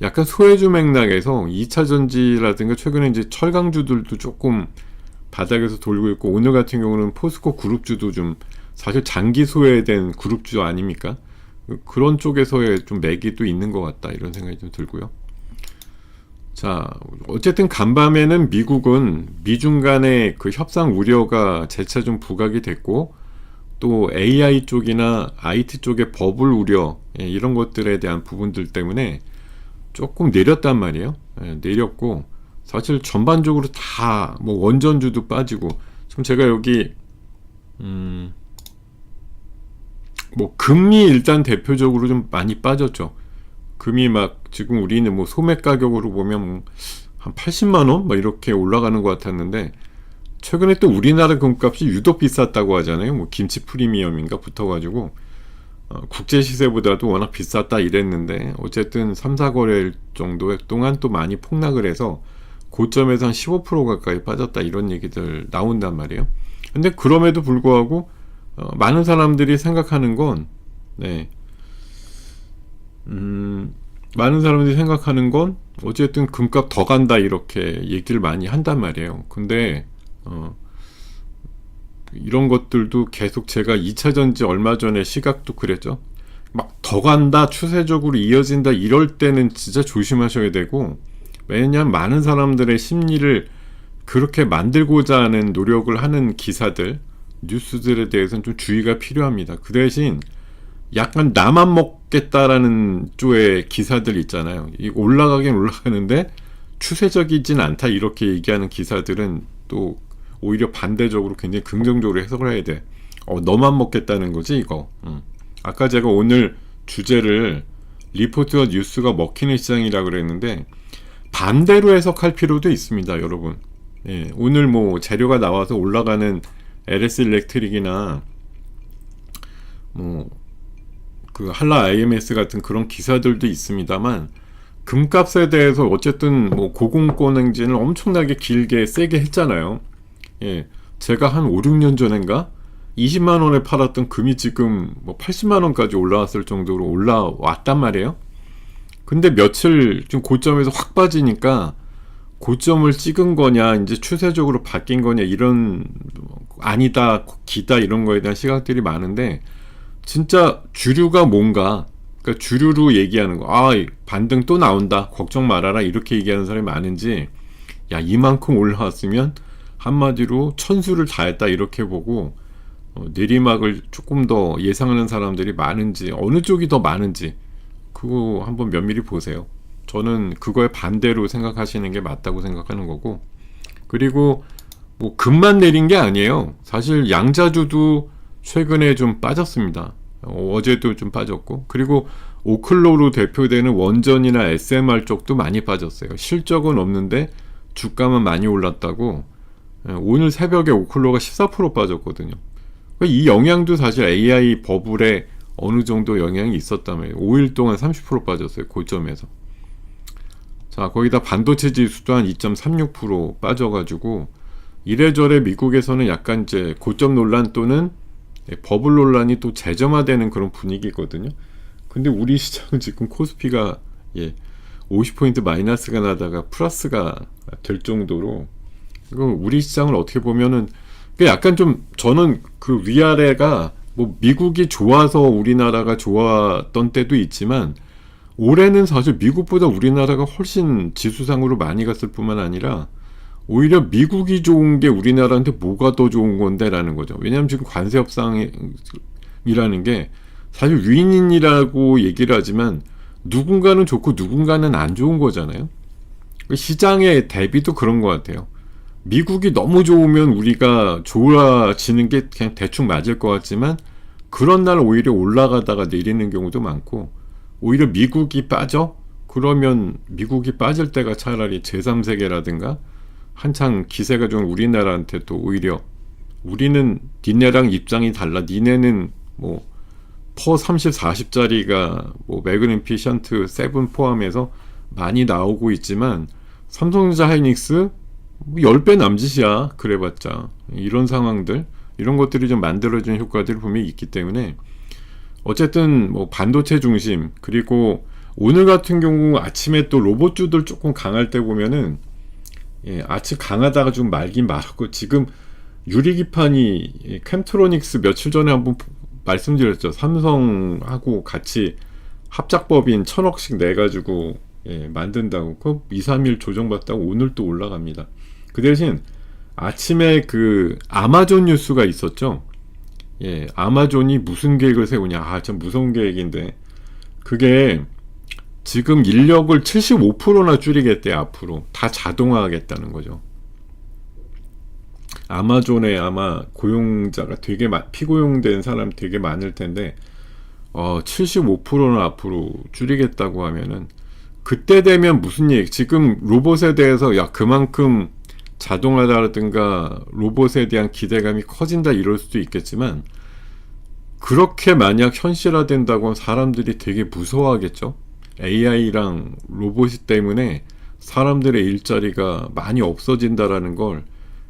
약간 소외주 맥락에서 2차전지라든가 최근에 이제 철강주들도 조금 바닥에서 돌고 있고 오늘 같은 경우는 포스코 그룹주도 좀 사실 장기 소외된 그룹주 아닙니까? 그런 쪽에서의 좀 매기도 있는 것 같다 이런 생각이 좀 들고요. 자, 어쨌든 간밤에는 미국은 미중 간의 그 협상 우려가 재차 좀 부각이 됐고 또 AI 쪽이나 IT 쪽의 버블 우려 이런 것들에 대한 부분들 때문에 조금 내렸단 말이에요. 내렸고 사실 전반적으로 다 뭐 원전주도 빠지고 지금 제가 여기 뭐 금이 일단 대표적으로 좀 많이 빠졌죠. 금이 막 지금 우리는 뭐 소매 가격으로 보면 한 80만원 막 이렇게 올라가는 것 같았는데 최근에 또 우리나라 금값이 유독 비쌌다고 하잖아요. 뭐 김치 프리미엄인가 붙어가지고 국제 시세보다도 워낙 비쌌다 이랬는데 어쨌든 3, 4거래일 정도 동안 또 많이 폭락을 해서 고점에서 한 15% 가까이 빠졌다 이런 얘기들 나온단 말이에요. 근데 그럼에도 불구하고 많은 사람들이 생각하는 건 많은 사람들이 생각하는 건 어쨌든 금값 더 간다 이렇게 얘기를 많이 한단 말이에요. 근데 이런 것들도 계속 제가 2차전지 얼마 전에 시각도 그랬죠. 막 더 간다 추세적으로 이어진다 이럴 때는 진짜 조심하셔야 되고 왜냐하면 많은 사람들의 심리를 그렇게 만들고자 하는 노력을 하는 기사들 뉴스들에 대해서는 좀 주의가 필요합니다. 그 대신 약간 나만 먹겠다라는 쪽의 기사들 있잖아요. 이 올라가긴 올라가는데 추세적이진 않다 이렇게 얘기하는 기사들은 또 오히려 반대적으로 굉장히 긍정적으로 해석을 해야 돼. 너만 먹겠다는 거지 이거. 아까 제가 오늘 주제를 리포트와 뉴스가 먹히는 시장이라고 그랬는데 반대로 해석할 필요도 있습니다, 여러분. 오늘 뭐 재료가 나와서 올라가는 LS 일렉트릭이나 뭐 그 한라 IMS 같은 그런 기사들도 있습니다만, 금값에 대해서 어쨌든 뭐 고공권 행진을 엄청나게 길게 세게 했잖아요. 예, 제가 한 5, 6년 전인가 20만 원에 팔았던 금이 지금 뭐 80만 원까지 올라왔을 정도로 올라왔단 말이에요. 근데 며칠 좀 고점에서 확 빠지니까 고점을 찍은 거냐, 이제 추세적으로 바뀐 거냐, 이런 아니다, 기다, 이런 거에 대한 시각들이 많은데, 진짜 주류가 뭔가, 그러니까 주류로 얘기하는 거, 반등 또 나온다, 걱정 말아라, 이렇게 얘기하는 사람이 많은지, 야, 이만큼 올라왔으면 한마디로 천수를 다했다, 이렇게 보고 내리막을 조금 더 예상하는 사람들이 많은지, 어느 쪽이 더 많은지 그거 한번 면밀히 보세요. 저는 그거에 반대로 생각하시는 게 맞다고 생각하는 거고, 그리고 뭐 금만 내린 게 아니에요. 사실 양자주도 최근에 좀 빠졌습니다. 어제도 좀 빠졌고, 그리고 오클로로 대표되는 원전이나 SMR 쪽도 많이 빠졌어요. 실적은 없는데 주가만 많이 올랐다고. 오늘 새벽에 오클로가 14% 빠졌거든요. 이 영향도 사실 AI 버블에 어느 정도 영향이 있었다면 5일 동안 30% 빠졌어요. 고점에서. 자, 거기다 반도체 지수도 한 2.36% 빠져가지고, 이래저래 미국에서는 약간 이제 고점 논란 또는 버블 논란이 또 재점화되는 그런 분위기거든요. 근데 우리 시장은 지금 코스피가 50포인트 마이너스가 나다가 플러스가 될 정도로, 이거 우리 시장을 어떻게 보면은 약간 좀, 저는 그 위아래가 뭐 미국이 좋아서 우리나라가 좋았던 때도 있지만, 올해는 사실 미국보다 우리나라가 훨씬 지수상으로 많이 갔을 뿐만 아니라 오히려 미국이 좋은 게 우리나라한테 뭐가 더 좋은 건데 라는 거죠. 왜냐하면 지금 관세 협상이라는 게 사실 윈윈이라고 얘기를 하지만 누군가는 좋고 누군가는 안 좋은 거잖아요. 시장의 대비도 그런 것 같아요. 미국이 너무 좋으면 우리가 좋아지는 게 그냥 대충 맞을 것 같지만, 그런 날 오히려 올라가다가 내리는 경우도 많고, 오히려 미국이 빠져? 그러면 미국이 빠질 때가 차라리 제3세계라든가 한창 기세가 좋은 우리나라한테 또 오히려, 우리는 니네랑 입장이 달라. 니네는 뭐 퍼 30, 40짜리가 뭐 매그넘피 션트 7 포함해서 많이 나오고 있지만, 삼성전자 하이닉스 10배 남짓이야. 그래봤자. 이런 상황들, 이런 것들이 좀 만들어진 효과들이 분명히 있기 때문에, 어쨌든 뭐 반도체 중심, 그리고 오늘 같은 경우 아침에 또 로봇주들 조금 강할 때 보면은, 아침 강하다가 좀 말긴 말았고, 지금 유리기판이 캠트로닉스 며칠 전에 한번 말씀드렸죠. 삼성하고 같이 합작법인 1,000억씩 내가지고 만든다고. 그 2, 3일 조정받다가 오늘 또 올라갑니다. 그 대신 아침에 그 아마존 뉴스가 있었죠. 아마존이 무슨 계획을 세우냐. 참 무서운 계획인데, 그게 지금 인력을 75%나 줄이겠대. 앞으로 다 자동화하겠다는 거죠. 아마존에 아마 고용자가 되게 피고용된 사람 되게 많을 텐데, 75%는 앞으로 줄이겠다고 하면은, 그때 되면 무슨 얘기, 지금 로봇에 대해서 그만큼 자동화라든가 로봇에 대한 기대감이 커진다 이럴 수도 있겠지만, 그렇게 만약 현실화된다고 하면 사람들이 되게 무서워하겠죠. AI랑 로봇 때문에 사람들의 일자리가 많이 없어진다라는 걸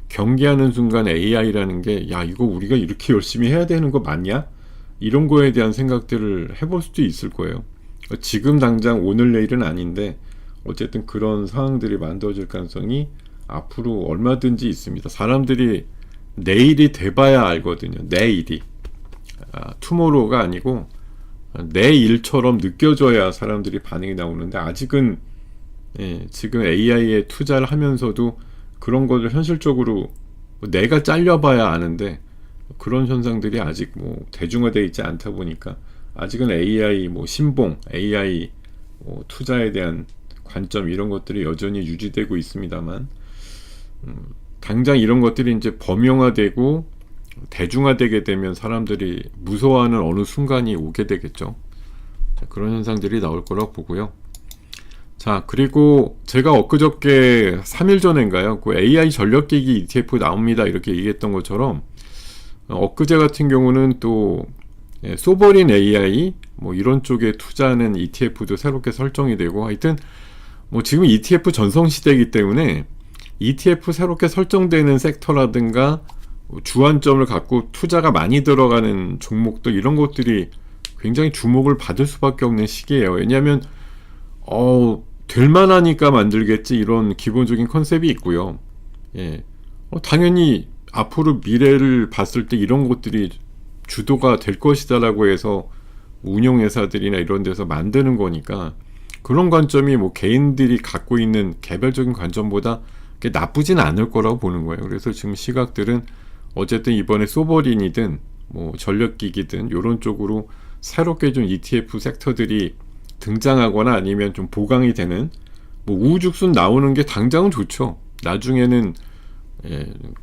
경계하는 순간, AI라는 게 이거 우리가 이렇게 열심히 해야 되는 거 맞냐? 이런 거에 대한 생각들을 해볼 수도 있을 거예요. 지금 당장 오늘 내일은 아닌데 어쨌든 그런 상황들이 만들어질 가능성이 앞으로 얼마든지 있습니다. 사람들이 내일이 돼봐야 알거든요. 내일이 투모로우가 아니고 내일처럼 느껴져야 사람들이 반응이 나오는데, 아직은 지금 AI에 투자를 하면서도 그런 것을 현실적으로 내가 잘려봐야 아는데, 그런 현상들이 아직 뭐 대중화되어 있지 않다 보니까 아직은 AI 뭐 신봉, AI 투자에 대한 관점, 이런 것들이 여전히 유지되고 있습니다만, 당장 이런 것들이 이제 범용화되고 대중화되게 되면 사람들이 무서워하는 어느 순간이 오게 되겠죠. 자, 그런 현상들이 나올 거라고 보고요. 자, 그리고 제가 엊그저께 3일 전인가요? 그 AI 전력기기 ETF 나옵니다 이렇게 얘기했던 것처럼, 엊그제 같은 경우는 또 소버린 AI 뭐 이런 쪽에 투자하는 ETF도 새롭게 설정이 되고, 하여튼 뭐 지금 ETF 전성 시대이기 때문에 ETF 새롭게 설정되는 섹터라든가 주안점을 갖고 투자가 많이 들어가는 종목들, 이런 것들이 굉장히 주목을 받을 수밖에 없는 시기예요. 왜냐하면 될만하니까 만들겠지, 이런 기본적인 컨셉이 있고요. 당연히 앞으로 미래를 봤을 때 이런 것들이 주도가 될 것이다라고 해서 운용회사들이나 이런 데서 만드는 거니까, 그런 관점이 뭐 개인들이 갖고 있는 개별적인 관점보다 나쁘진 않을 거라고 보는 거예요. 그래서 지금 시각들은 어쨌든 이번에 소버린이든 뭐 전력기기든 이런 쪽으로 새롭게 좀 ETF 섹터들이 등장하거나 아니면 좀 보강이 되는, 뭐 우후죽순 나오는 게 당장은 좋죠. 나중에는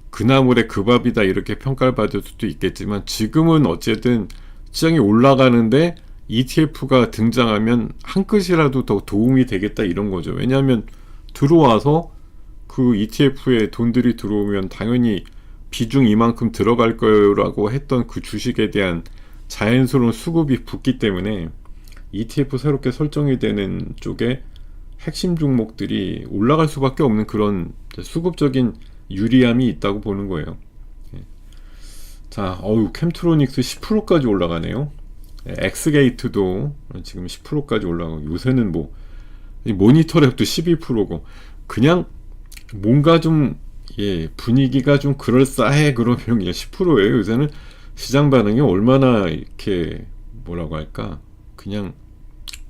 그나물의 그 밥이다 이렇게 평가를 받을 수도 있겠지만, 지금은 어쨌든 시장이 올라가는데 ETF가 등장하면 한 끗이라도 더 도움이 되겠다 이런 거죠. 왜냐하면 들어와서 그 ETF에 돈들이 들어오면 당연히 비중 이만큼 들어갈 거라고 했던 그 주식에 대한 자연스러운 수급이 붙기 때문에 ETF 새롭게 설정이 되는 쪽에 핵심 종목들이 올라갈 수밖에 없는 그런 수급적인 유리함이 있다고 보는 거예요. 자, 캠트로닉스 10%까지 올라가네요. 엑스게이트도 지금 10%까지 올라가고, 요새는 뭐 모니터랩도 12%고, 그냥 뭔가 좀 분위기가 좀 그럴싸해 그러면 그냥 10%예요. 요새는 시장 반응이 얼마나 이렇게 뭐라고 할까, 그냥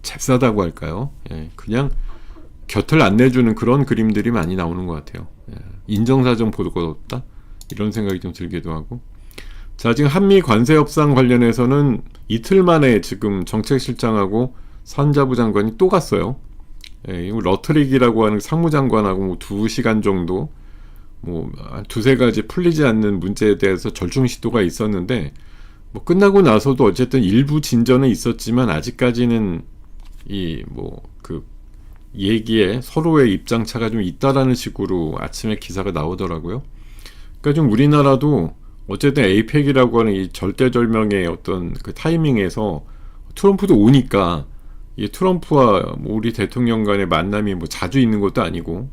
잽싸다고 할까요? 그냥 곁을 안 내주는 그런 그림들이 많이 나오는 것 같아요. 인정사정 볼 것 없다, 이런 생각이 좀 들기도 하고. 자, 지금 한미 관세 협상 관련해서는 이틀 만에 지금 정책실장하고 산자부 장관이 또 갔어요. 러트릭이라고 하는 상무장관하고 뭐 2시간 정도 뭐 두세 가지 풀리지 않는 문제에 대해서 절충 시도가 있었는데, 뭐 끝나고 나서도 어쨌든 일부 진전은 있었지만 아직까지는 이 뭐 그 얘기에 서로의 입장차가 좀 있다라는 식으로 아침에 기사가 나오더라고요. 그러니까 좀 우리나라도 어쨌든 에이펙이라고 하는 이 절대절명의 어떤 그 타이밍에서 트럼프도 오니까, 이 트럼프와 뭐 우리 대통령 간의 만남이 뭐 자주 있는 것도 아니고,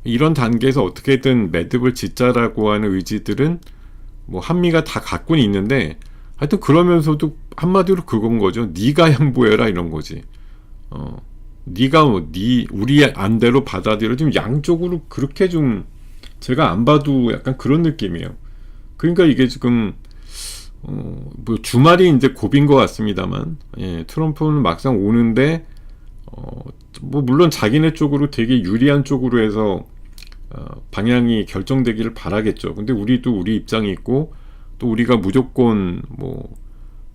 이런 단계에서 어떻게든 매듭을 짓자라고 하는 의지들은 뭐 한미가 다 갖고는 있는데, 하여튼 그러면서도 한마디로 그건 거죠. 네가 양보해라 이런 거지. 네가 뭐 우리 안대로 받아들여. 지금 양쪽으로 그렇게 좀 제가 안 봐도 약간 그런 느낌이에요. 그러니까 이게 지금 뭐 주말이 이제 고비인 것 같습니다만, 트럼프는 막상 오는데 뭐 물론 자기네 쪽으로 되게 유리한 쪽으로 해서 방향이 결정되기를 바라겠죠. 근데 우리도 우리 입장이 있고, 또 우리가 무조건 뭐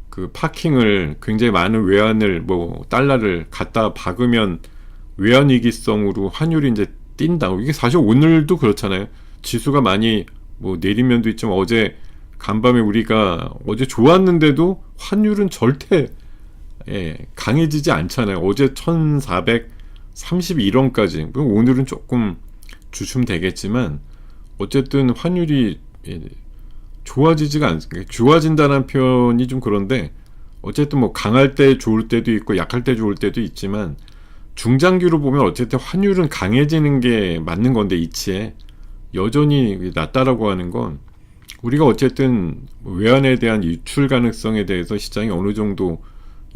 그 파킹을 굉장히 많은 외환을 뭐 달러를 갖다 박으면 외환위기성으로 환율이 이제 뛴다. 이게 사실 오늘도 그렇잖아요. 지수가 많이 뭐 내린 면도 있지만, 어제 간밤에 우리가 어제 좋았는데도 환율은 절대 강해지지 않잖아요. 어제 1431원까지, 오늘은 조금 주춤되겠지만 어쨌든 환율이 좋아지지가 않습니다. 좋아진다는 표현이 좀 그런데, 어쨌든 뭐 강할 때 좋을 때도 있고 약할 때 좋을 때도 있지만, 중장기로 보면 어쨌든 환율은 강해지는 게 맞는 건데, 이치에 여전히 낮다라고 하는 건, 우리가 어쨌든 외환에 대한 유출 가능성에 대해서 시장이 어느 정도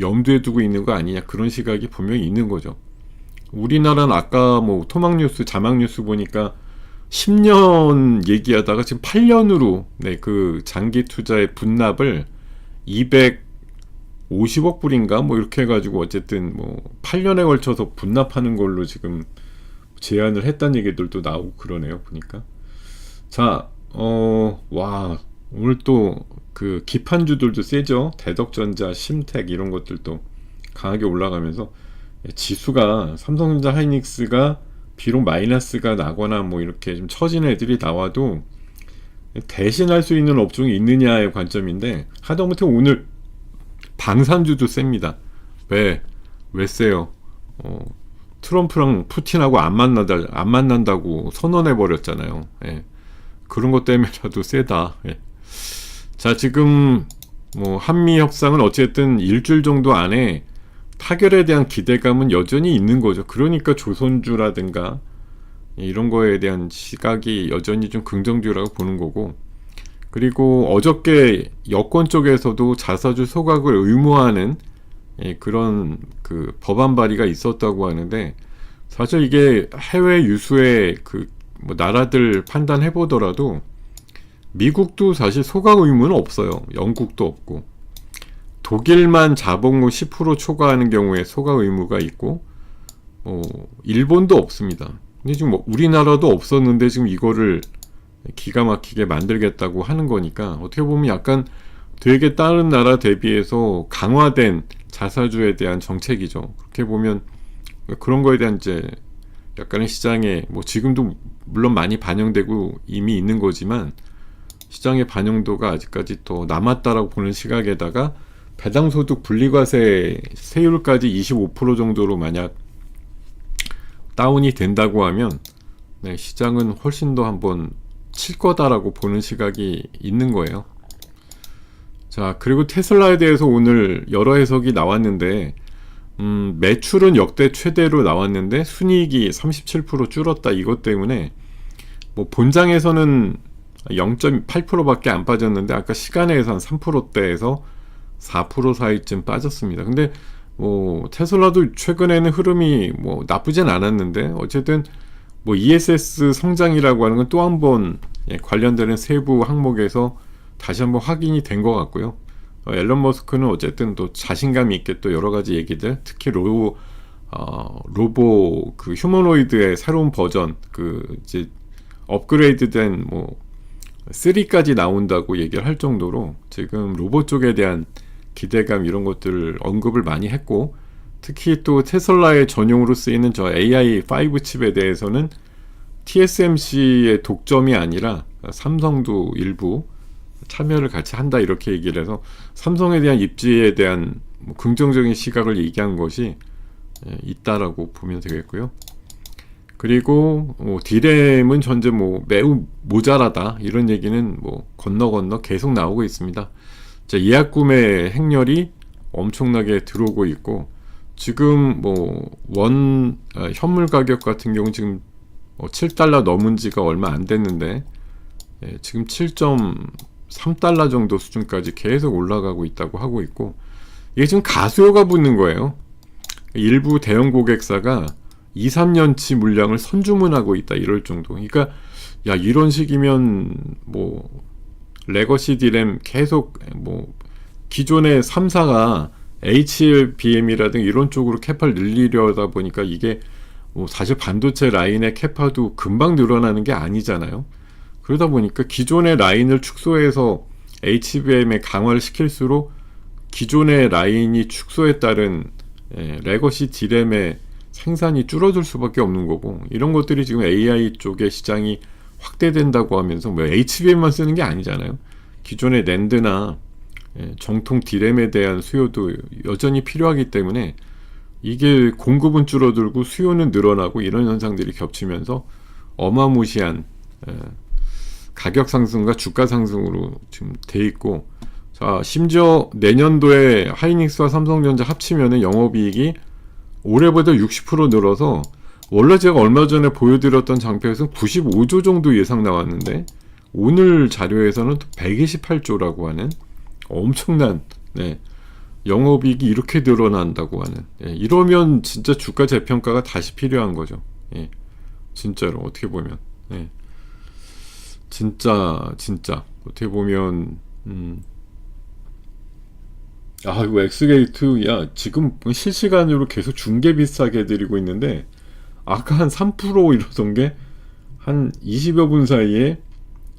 염두에 두고 있는 거 아니냐, 그런 시각이 분명히 있는 거죠. 우리나라는 아까 뭐 토막뉴스, 자막뉴스 보니까 10년 얘기하다가 지금 8년으로 그 장기 투자의 분납을 250억 불인가 뭐 이렇게 해가지고 어쨌든 뭐 8년에 걸쳐서 분납하는 걸로 지금 제안을 했다는 얘기들도 나오고 그러네요, 보니까. 자, 와, 오늘 또 그 기판주들도 세죠. 대덕전자, 심택 이런 것들도 강하게 올라가면서, 지수가 삼성전자, 하이닉스가 비록 마이너스가 나거나 뭐 이렇게 좀 처진 애들이 나와도 대신할 수 있는 업종이 있느냐의 관점인데, 하다못해 오늘 방산주도 셉니다. 왜 세요? 트럼프랑 푸틴하고 안 만난다고 선언해 버렸잖아요. 그런 것 때문에라도 세다. 자, 지금 뭐 한미 협상은 어쨌든 일주일 정도 안에 타결에 대한 기대감은 여전히 있는 거죠. 그러니까 조선주라든가 이런 거에 대한 시각이 여전히 좀 긍정적이라고 보는 거고, 그리고 어저께 여권 쪽에서도 자사주 소각을 의무화하는 그런 그 법안 발의가 있었다고 하는데, 사실 이게 해외 유수의 그 뭐 나라들 판단해 보더라도 미국도 사실 소각 의무는 없어요. 영국도 없고, 독일만 자본금 10% 초과하는 경우에 소각 의무가 있고, 일본도 없습니다. 근데 지금 뭐 우리나라도 없었는데 지금 이거를 기가 막히게 만들겠다고 하는 거니까, 어떻게 보면 약간 되게 다른 나라 대비해서 강화된 자사주에 대한 정책이죠. 그렇게 보면 그런 거에 대한 이제 약간의 시장에 뭐 지금도 물론 많이 반영되고 이미 있는 거지만, 시장의 반영도가 아직까지 더 남았다라고 보는 시각에다가 배당소득 분리과세 세율까지 25% 정도로 만약 다운이 된다고 하면 시장은 훨씬 더 한번 칠 거다라고 보는 시각이 있는 거예요. 자, 그리고 테슬라에 대해서 오늘 여러 해석이 나왔는데, 매출은 역대 최대로 나왔는데 순이익이 37% 줄었다. 이것 때문에 뭐 본장에서는 0.8%밖에 안 빠졌는데, 아까 시간에서 한 3%대에서 4% 사이쯤 빠졌습니다. 근데 뭐 테슬라도 최근에는 흐름이 뭐 나쁘진 않았는데, 어쨌든 뭐 ESS 성장이라고 하는 건 또 한 번 관련되는 세부 항목에서 다시 한번 확인이 된 것 같고요. 앨런 머스크는 어쨌든 또 자신감 있게 또 여러 가지 얘기들, 특히 로보 그 휴머노이드의 새로운 버전, 그 이제 업그레이드된 뭐 3까지 나온다고 얘기를 할 정도로 지금 로봇 쪽에 대한 기대감 이런 것들을 언급을 많이 했고, 특히 또 테슬라의 전용으로 쓰이는 저 AI5 칩에 대해서는 TSMC의 독점이 아니라 삼성도 일부 참여를 같이 한다 이렇게 얘기를 해서, 삼성에 대한 입지에 대한 뭐 긍정적인 시각을 얘기한 것이 있다라고 보면 되겠고요. 그리고 디램은 현재 뭐 매우 모자라다 이런 얘기는 뭐 건너 계속 나오고 있습니다. 자, 예약 구매 행렬이 엄청나게 들어오고 있고, 지금 뭐 현물 가격 같은 경우 지금 $7 넘은 지가 얼마 안 됐는데, 지금 7.3달러 정도 수준까지 계속 올라가고 있다고 하고 있고, 이게 지금 가수요가 붙는 거예요. 일부 대형 고객사가 2, 3년치 물량을 선주문하고 있다 이럴 정도. 그러니까 야, 이런 식이면 뭐 레거시 디램 계속 뭐 기존의 3사가 HBM이라든가 이런 쪽으로 캐파를 늘리려다 보니까 이게 뭐 사실 반도체 라인의 캐파도 금방 늘어나는 게 아니잖아요. 그러다 보니까 기존의 라인을 축소해서 HBM에 강화를 시킬수록 기존의 라인이 축소에 따른 레거시 디램의 생산이 줄어들 수밖에 없는 거고, 이런 것들이 지금 AI 쪽의 시장이 확대된다고 하면서 뭐 HBM만 쓰는 게 아니잖아요. 기존의 낸드나 정통 디램에 대한 수요도 여전히 필요하기 때문에 이게 공급은 줄어들고 수요는 늘어나고, 이런 현상들이 겹치면서 어마무시한 가격 상승과 주가 상승으로 지금 돼 있고, 자, 심지어 내년도에 하이닉스와 삼성전자 합치면은 영업이익이 올해보다 60% 늘어서, 원래 제가 얼마 전에 보여드렸던 장표에서는 95조 정도 예상 나왔는데 오늘 자료에서는 128조라고 하는 엄청난 영업이익이 이렇게 늘어난다고 하는, 이러면 진짜 주가 재평가가 다시 필요한 거죠. 진짜로 어떻게 보면 진짜 어떻게 보면 이거 엑스게이트, 야, 지금 실시간으로 계속 중계 비싸게 해드리고 있는데, 아까 한 3% 이러던 게 한 20여 분 사이에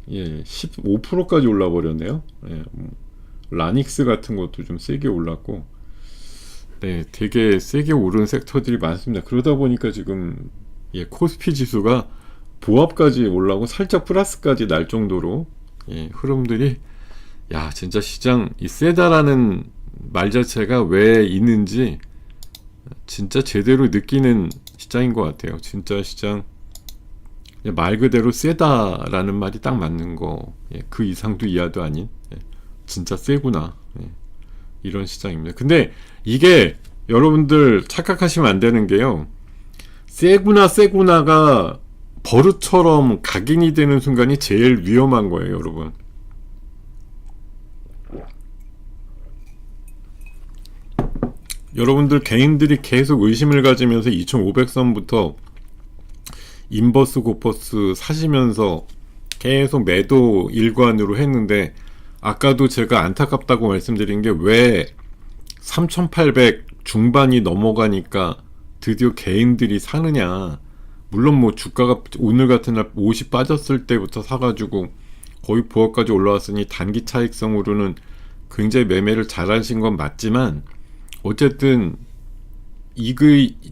15%까지 올라 버렸네요. 라닉스 같은 것도 좀 세게 올랐고, 되게 세게 오른 섹터들이 많습니다. 그러다 보니까 지금 코스피 지수가 보합까지 올라오고 살짝 플러스까지 날 정도로 흐름들이, 야, 진짜 시장 이 세다라는 말 자체가 왜 있는지 진짜 제대로 느끼는 시장인 것 같아요. 진짜 시장 말 그대로 세다라는 말이 딱 맞는 거, 그 이상도 이하도 아닌 진짜 세구나. 이런 시장입니다. 근데 이게 여러분들 착각하시면 안 되는 게요. 세구나가 버릇처럼 각인이 되는 순간이 제일 위험한 거예요, 여러분. 여러분들 개인들이 계속 의심을 가지면서 2500선부터 인버스 고퍼스 사시면서 계속 매도 일관으로 했는데, 아까도 제가 안타깝다고 말씀드린 게 왜 3800 중반이 넘어가니까 드디어 개인들이 사느냐. 물론 뭐 주가가 오늘 같은 날 50 빠졌을 때부터 사가지고 거의 부업까지 올라왔으니 단기 차익성으로는 굉장히 매매를 잘하신 건 맞지만, 어쨌든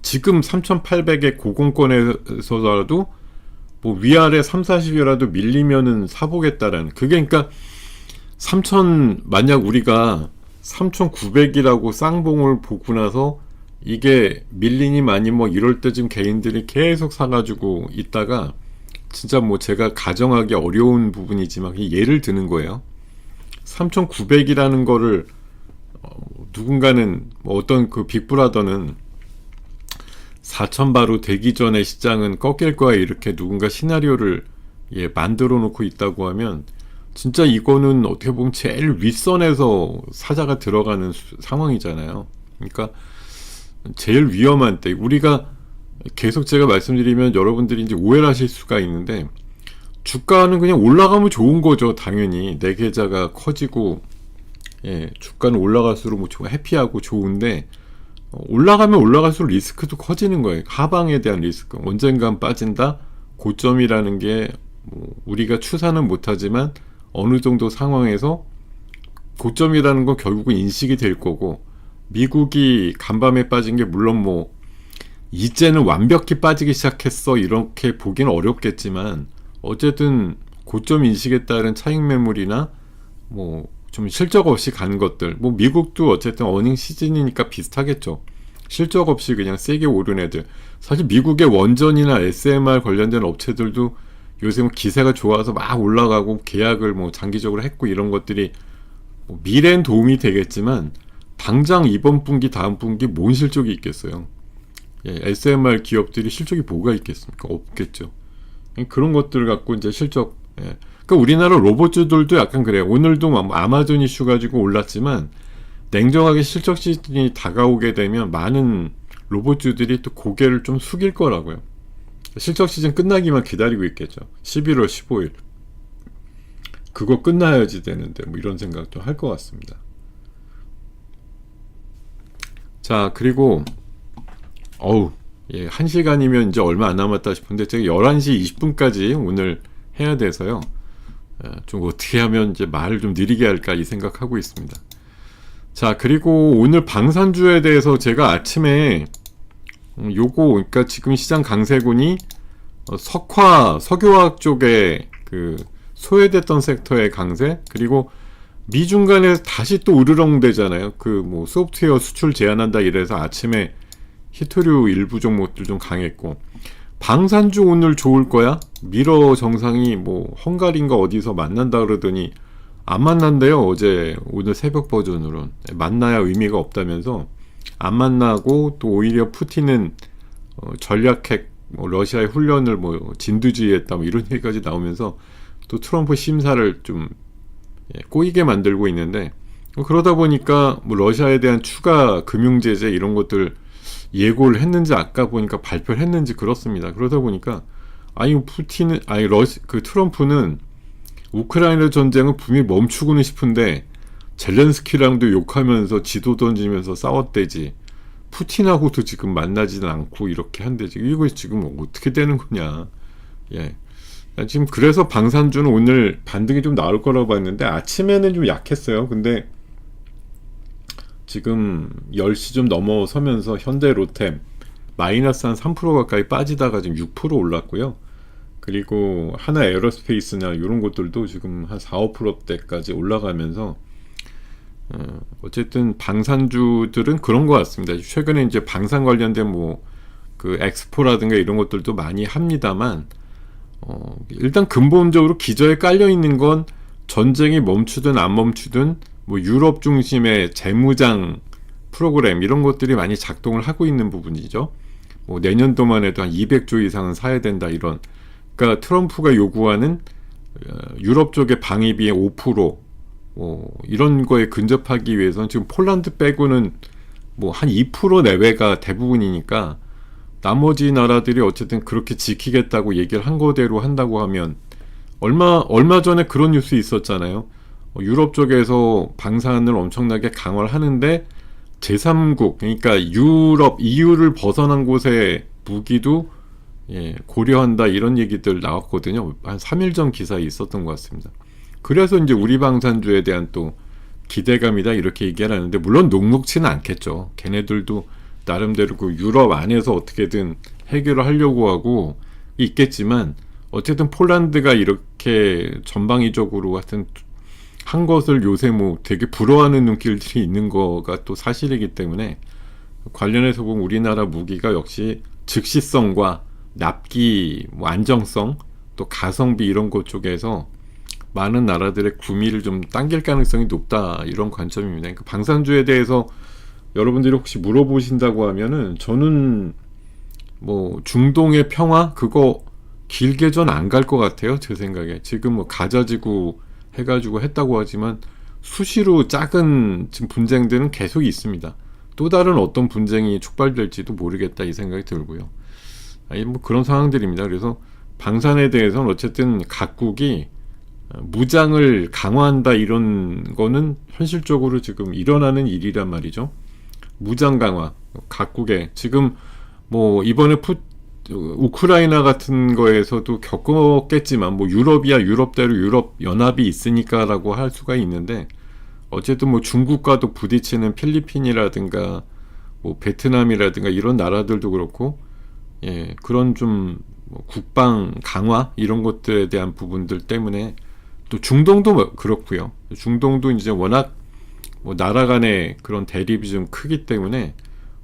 지금 3800의 고공권에서라도 뭐 위아래 3, 40이라도 밀리면은 사보겠다라는, 그게 그러니까 만약 우리가 3900이라고 쌍봉을 보고 나서 이게 밀리니 많이 뭐 이럴 때쯤 개인들이 계속 사가지고 있다가, 진짜 뭐 제가 가정하기 어려운 부분이지만 예를 드는 거예요. 3900이라는 거를 누군가는 뭐 어떤 그 빅브라더는 4000바로 되기 전에 시장은 꺾일 거야, 이렇게 누군가 시나리오를 만들어 놓고 있다고 하면, 진짜 이거는 어떻게 보면 제일 윗선에서 사자가 들어가는 상황이잖아요. 그러니까 제일 위험한 때, 우리가 계속 제가 말씀드리면 여러분들이 이제 오해를 하실 수가 있는데, 주가는 그냥 올라가면 좋은 거죠. 당연히 내 계좌가 커지고, 주가는 올라갈수록 뭐 해피하고 좋은데, 올라가면 올라갈수록 리스크도 커지는 거예요. 하방에 대한 리스크, 언젠간 빠진다. 고점이라는 게 뭐 우리가 추산은 못하지만 어느 정도 상황에서 고점이라는 건 결국은 인식이 될 거고, 미국이 간밤에 빠진 게 물론 뭐 이제는 완벽히 빠지기 시작했어 이렇게 보기는 어렵겠지만, 어쨌든 고점 인식에 따른 차익 매물이나 뭐 좀 실적 없이 간 것들, 뭐 미국도 어쨌든 어닝 시즌이니까 비슷하겠죠. 실적 없이 그냥 세게 오른 애들, 사실 미국의 원전이나 SMR 관련된 업체들도 요새 뭐 기세가 좋아서 막 올라가고 계약을 뭐 장기적으로 했고, 이런 것들이 뭐 미래엔 도움이 되겠지만 당장 이번 분기 다음 분기 뭔 실적이 있겠어요. SMR 기업들이 실적이 뭐가 있겠습니까? 없겠죠. 그런 것들 갖고 이제 실적, 그러니까 우리나라 로봇주들도 약간 그래요. 오늘도 아마존 이슈 가지고 올랐지만, 냉정하게 실적 시즌이 다가오게 되면 많은 로봇주들이 또 고개를 좀 숙일 거라고요. 실적 시즌 끝나기만 기다리고 있겠죠. 11월 15일 그거 끝나야지 되는데, 뭐 이런 생각도 할 것 같습니다. 자, 그리고 1시간이면 이제 얼마 안 남았다 싶은데, 제가 11시 20분까지 오늘 해야 돼서요. 좀 어떻게 하면 이제 말을 좀 느리게 할까 이 생각하고 있습니다. 자, 그리고 오늘 방산주에 대해서 제가 아침에 그러니까 지금 시장 강세군이 석유화학 쪽에 그 소외됐던 섹터의 강세, 그리고 미중 간에 다시 또 으르렁 되잖아요. 그 뭐 소프트웨어 수출 제한한다 이래서 아침에 히토류 일부 종목들 좀 강했고, 방산주 오늘 좋을 거야? 미러 정상이 뭐 헝가리인가 어디서 만난다 그러더니 안 만난대요. 오늘 새벽 버전으로는 만나야 의미가 없다면서 안 만나고, 또 오히려 푸틴은 전략핵 러시아의 훈련을 뭐 진두지휘했다 뭐 이런 얘기까지 나오면서 또 트럼프 심사를 좀 꼬이게 만들고 있는데, 그러다 보니까 뭐 러시아에 대한 추가 금융 제재 이런 것들 예고를 했는지 아까 보니까 발표를 했는지 그렇습니다. 그러다 보니까 트럼프는 우크라이나 전쟁은 분명히 멈추고는 싶은데 젤렌스키랑도 욕하면서 지도 던지면서 싸웠대지, 푸틴하고도 지금 만나지는 않고 이렇게 한대지. 이거 지금 어떻게 되는 거냐. 지금 그래서 방산주는 오늘 반등이 좀 나올 거라고 봤는데 아침에는 좀 약했어요. 근데 지금 10시 좀 넘어서면서 현대로템 마이너스 한 3% 가까이 빠지다가 지금 6% 올랐고요. 그리고 하나 에어로스페이스나 이런 것들도 지금 한 4, 5%대까지 올라가면서 어쨌든 방산주들은 그런 것 같습니다. 최근에 이제 방산 관련된 뭐 그 엑스포라든가 이런 것들도 많이 합니다만, 일단 근본적으로 기저에 깔려 있는 건 전쟁이 멈추든 안 멈추든 뭐 유럽 중심의 재무장 프로그램 이런 것들이 많이 작동을 하고 있는 부분이죠. 뭐 내년도만 해도 한 200조 이상은 사야 된다 이런. 그러니까 트럼프가 요구하는 유럽 쪽의 방위비의 5% 이런 거에 근접하기 위해서는 지금 폴란드 빼고는 뭐 한 2% 내외가 대부분이니까 나머지 나라들이 어쨌든 그렇게 지키겠다고 얘기를 한 거대로 한다고 하면 얼마 전에 그런 뉴스 있었잖아요. 유럽 쪽에서 방산을 엄청나게 강화를 하는데 제3국 그러니까 유럽 EU를 벗어난 곳의 무기도 고려한다 이런 얘기들 나왔거든요. 한 3일 전 기사에 있었던 것 같습니다. 그래서 이제 우리 방산주에 대한 또 기대감이다 이렇게 얘기를 하는데 물론 녹록치는 않겠죠. 걔네들도 나름대로 그 유럽 안에서 어떻게든 해결을 하려고 하고 있겠지만 어쨌든 폴란드가 이렇게 전방위적으로 하여튼 한 것을 요새 뭐 되게 부러워하는 눈길들이 있는 거가 또 사실이기 때문에 관련해서 보면 우리나라 무기가 역시 즉시성과 납기, 뭐 안정성, 또 가성비 이런 것 쪽에서 많은 나라들의 구미를 좀 당길 가능성이 높다 이런 관점입니다. 그러니까 방산주에 대해서 여러분들이 혹시 물어보신다고 하면은 저는 뭐 중동의 평화 그거 길게 전 안 갈 것 같아요. 제 생각에 지금 뭐 가자지구 해가지고 했다고 하지만 수시로 작은 지금 분쟁들은 계속 있습니다. 또 다른 어떤 분쟁이 촉발될지도 모르겠다 이 생각이 들고요. 아니 뭐 그런 상황들입니다. 그래서 방산에 대해서는 어쨌든 각국이 무장을 강화한다 이런 거는 현실적으로 지금 일어나는 일이란 말이죠. 무장 강화 각국에 지금 뭐 이번에 우크라이나 같은 거에서도 겪었겠지만 뭐 유럽이야 유럽대로 유럽 연합이 있으니까라고 할 수가 있는데 어쨌든 뭐 중국과도 부딪히는 필리핀이라든가 뭐 베트남이라든가 이런 나라들도 그렇고 그런 좀 국방 강화 이런 것들에 대한 부분들 때문에 또 중동도 그렇고요. 중동도 이제 워낙 뭐 나라 간의 그런 대립이 좀 크기 때문에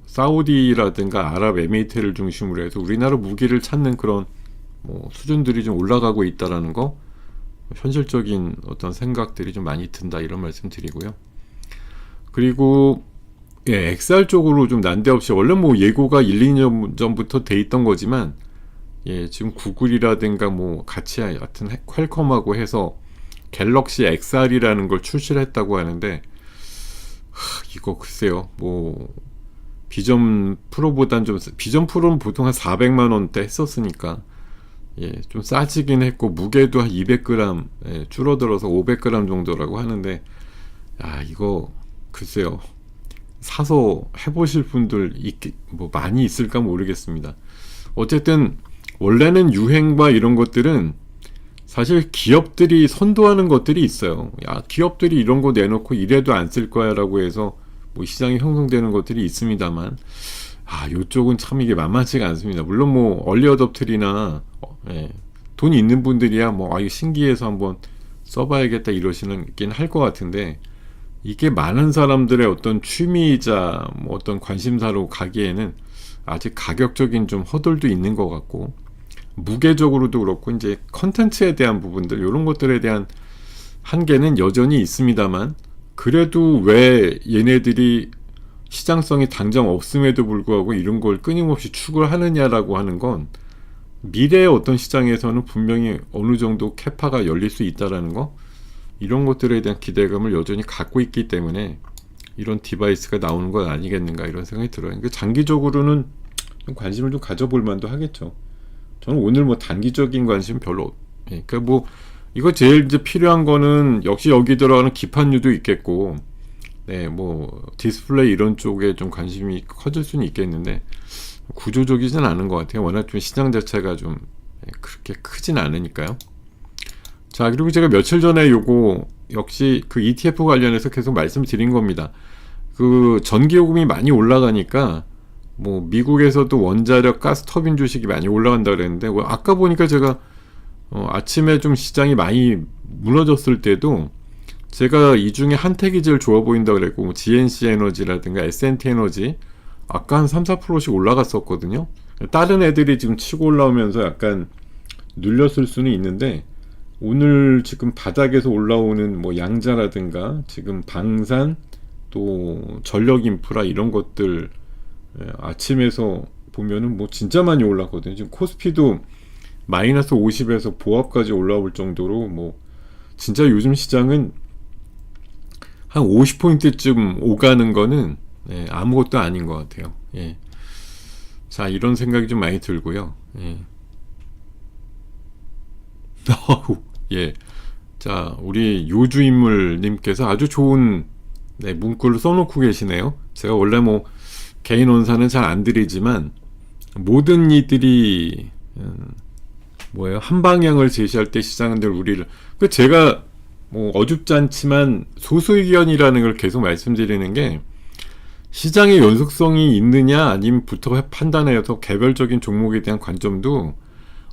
사우디라든가 아랍에미리트를 중심으로 해서 우리나라 무기를 찾는 그런 뭐 수준들이 좀 올라가고 있다라는 거 현실적인 어떤 생각들이 좀 많이 든다 이런 말씀 드리고요. 그리고 XR 쪽으로 좀 난데없이 원래 뭐 예고가 1, 2년 전부터 돼 있던 거지만 지금 구글이라든가 뭐 같이 하여튼 퀄컴하고 해서 갤럭시 XR이라는 걸 출시를 했다고 하는데 이거 글쎄요 뭐 비전 프로보단 좀 비전 프로는 보통 한 400만 원대 했었으니까 좀 싸지긴 했고 무게도 한 200g 줄어들어서 500g 정도라고 하는데 이거 글쎄요 사서 해보실 분들 뭐 많이 있을까 모르겠습니다. 어쨌든 원래는 유행과 이런 것들은 사실 기업들이 선도하는 것들이 있어요. 기업들이 이런 거 내놓고 이래도 안 쓸 거야 라고 해서 뭐 시장이 형성되는 것들이 있습니다만 요쪽은 참 이게 만만치가 않습니다. 물론 뭐 얼리 어댑터리나 돈이 있는 분들이야 뭐 이거 신기해서 한번 써봐야겠다 이러시긴 할 것 같은데 이게 많은 사람들의 어떤 취미이자 뭐 어떤 관심사로 가기에는 아직 가격적인 좀 허들도 있는 것 같고 무게적으로도 그렇고 이제 컨텐츠에 대한 부분들 이런 것들에 대한 한계는 여전히 있습니다만 그래도 왜 얘네들이 시장성이 당장 없음에도 불구하고 이런 걸 끊임없이 추구를 하느냐라고 하는 건 미래의 어떤 시장에서는 분명히 어느 정도 캐파가 열릴 수 있다라는 거 이런 것들에 대한 기대감을 여전히 갖고 있기 때문에 이런 디바이스가 나오는 건 아니겠는가 이런 생각이 들어요. 그러니까 장기적으로는 좀 관심을 좀 가져볼 만도 하겠죠. 저는 오늘 뭐 단기적인 관심 별로 그러니까 뭐 이거 제일 이제 필요한 거는 역시 여기 들어가는 기판류도 있겠고 뭐 디스플레이 이런 쪽에 좀 관심이 커질 수는 있겠는데 구조적이진 않은 것 같아요. 워낙 좀 시장 자체가 좀 그렇게 크진 않으니까요. 자, 그리고 제가 며칠 전에 요거 역시 그 ETF 관련해서 계속 말씀드린 겁니다. 그 전기요금이 많이 올라가니까 뭐 미국에서도 원자력 가스 터빈 주식이 많이 올라간다 그랬는데 아까 보니까 제가 아침에 좀 시장이 많이 무너졌을 때도 제가 이 중에 한택이 제일 좋아 보인다 그랬고 뭐 GNC 에너지라든가 S&T 에너지 아까 한 3-4%씩 올라갔었거든요. 다른 애들이 지금 치고 올라오면서 약간 눌렸을 수는 있는데 오늘 지금 바닥에서 올라오는 뭐 양자라든가 지금 방산 또 전력 인프라 이런 것들 아침에서 보면은 뭐 진짜 많이 올랐거든요. 지금 코스피도 마이너스 50에서 보합까지 올라올 정도로 뭐 진짜 요즘 시장은 한 50포인트쯤 오가는 거는 아무것도 아닌 것 같아요. 예. 자, 이런 생각이 좀 많이 들고요. 예. 예. 자, 우리 요주인물님께서 아주 좋은 문구를 써놓고 계시네요. 제가 원래 뭐 개인 원사는 잘 안 드리지만 모든 이들이 뭐예요? 한 방향을 제시할 때 시장은 늘 우리를 제가 뭐 어줍지 않지만 소수 의견이라는 걸 계속 말씀드리는 게 시장의 연속성이 있느냐 아니면부터 판단해서 개별적인 종목에 대한 관점도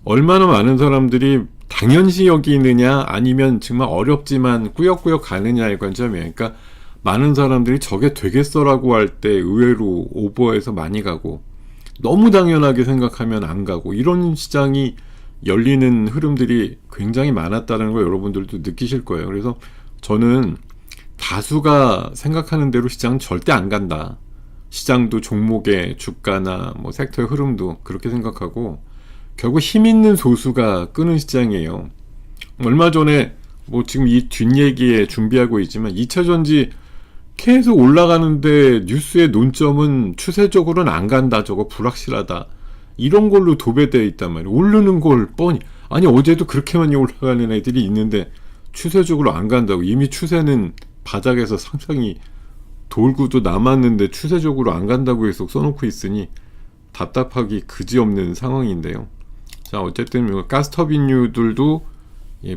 얼마나 많은 사람들이 당연시 여기느냐 아니면 정말 어렵지만 꾸역꾸역 가느냐의 관점이에요. 그러니까 많은 사람들이 저게 되겠어라고 할 때 의외로 오버해서 많이 가고 너무 당연하게 생각하면 안 가고 이런 시장이 열리는 흐름들이 굉장히 많았다는 걸 여러분들도 느끼실 거예요. 그래서 저는 다수가 생각하는 대로 시장은 절대 안 간다. 시장도 종목의 주가나 뭐 섹터의 흐름도 그렇게 생각하고 결국 힘 있는 소수가 끄는 시장이에요. 얼마 전에 뭐 지금 이 뒷얘기에 준비하고 있지만 2차전지 계속 올라가는데 뉴스의 논점은 추세적으로는 안 간다. 저거 불확실하다. 이런 걸로 도배되어 있단 말이에요. 오르는 걸 뻔히 아니 어제도 그렇게 많이 올라가는 애들이 있는데 추세적으로 안 간다고. 이미 추세는 바닥에서 상당히 돌고도 남았는데 추세적으로 안 간다고 계속 써놓고 있으니 답답하기 그지없는 상황인데요. 자, 어쨌든 가스터빈류들도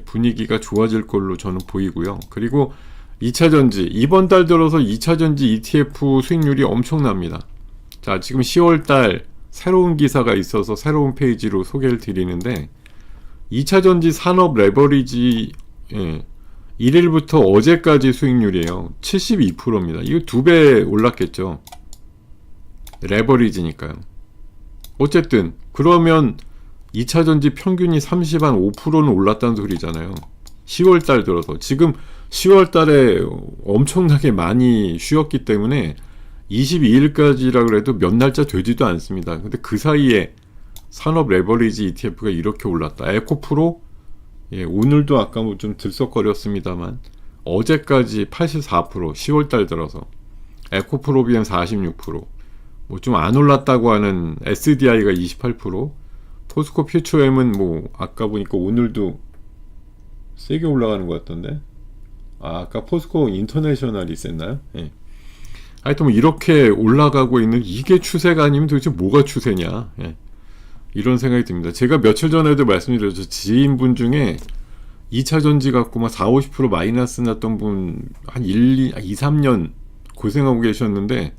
분위기가 좋아질 걸로 저는 보이고요. 그리고 2차전지 이번 달 들어서 2차전지 ETF 수익률이 엄청납니다. 자, 지금 10월달 새로운 기사가 있어서 새로운 페이지로 소개를 드리는데 2차전지 산업 레버리지 1일부터 어제까지 수익률이에요. 72%입니다. 이거 2배 올랐겠죠. 레버리지니까요. 어쨌든 그러면 2차전지 평균이 5%는 올랐다는 소리잖아요. 10월달 들어서 지금 10월달에 엄청나게 많이 쉬었기 때문에 22일까지라 그래도 몇 날짜 되지도 않습니다. 근데 그 사이에 산업 레버리지 ETF가 이렇게 올랐다. 에코프로 오늘도 아까 뭐 좀 들썩거렸습니다만 어제까지 84% 10월달 들어서 에코프로비엔 46% 뭐 좀 안 올랐다고 하는 SDI가 28% 포스코 퓨처엠은 뭐 아까 보니까 오늘도 세게 올라가는 것 같던데 아까 포스코 인터내셔널이 셌나요? 예. 하여튼 뭐 이렇게 올라가고 있는 이게 추세가 아니면 도대체 뭐가 추세냐 이런 생각이 듭니다. 제가 며칠 전에도 말씀드렸죠. 지인분 중에 2차전지 갖고 막 40-50% 마이너스 났던 분 한 2, 3년 고생하고 계셨는데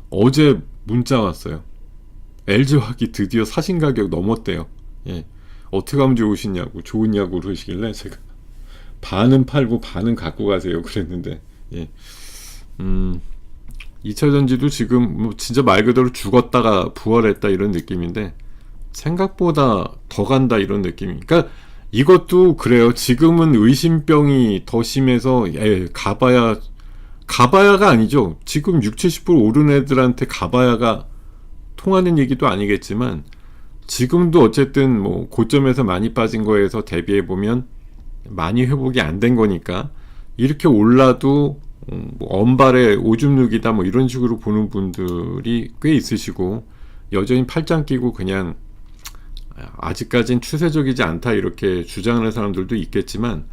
어제 문자 왔어요. LG화학이 드디어 사신 가격 넘었대요. 어떻게 하면 좋으냐고 그러시길래 제가 반은 팔고 반은 갖고 가세요 그랬는데 2차전지도 지금 뭐 진짜 말 그대로 죽었다가 부활했다 이런 느낌인데 생각보다 더 간다 이런 느낌이. 그러니까 이것도 그래요. 지금은 의심병이 더 심해서 가바야가 아니죠. 지금 60-70% 오른 애들한테 가바야가 통하는 얘기도 아니겠지만 지금도 어쨌든 뭐 고점에서 많이 빠진 거에서 대비해 보면 많이 회복이 안 된 거니까 이렇게 올라도 뭐 언발의 오줌 누기다 뭐 이런 식으로 보는 분들이 꽤 있으시고 여전히 팔짱 끼고 그냥 아직까진 추세적이지 않다 이렇게 주장하는 사람들도 있겠지만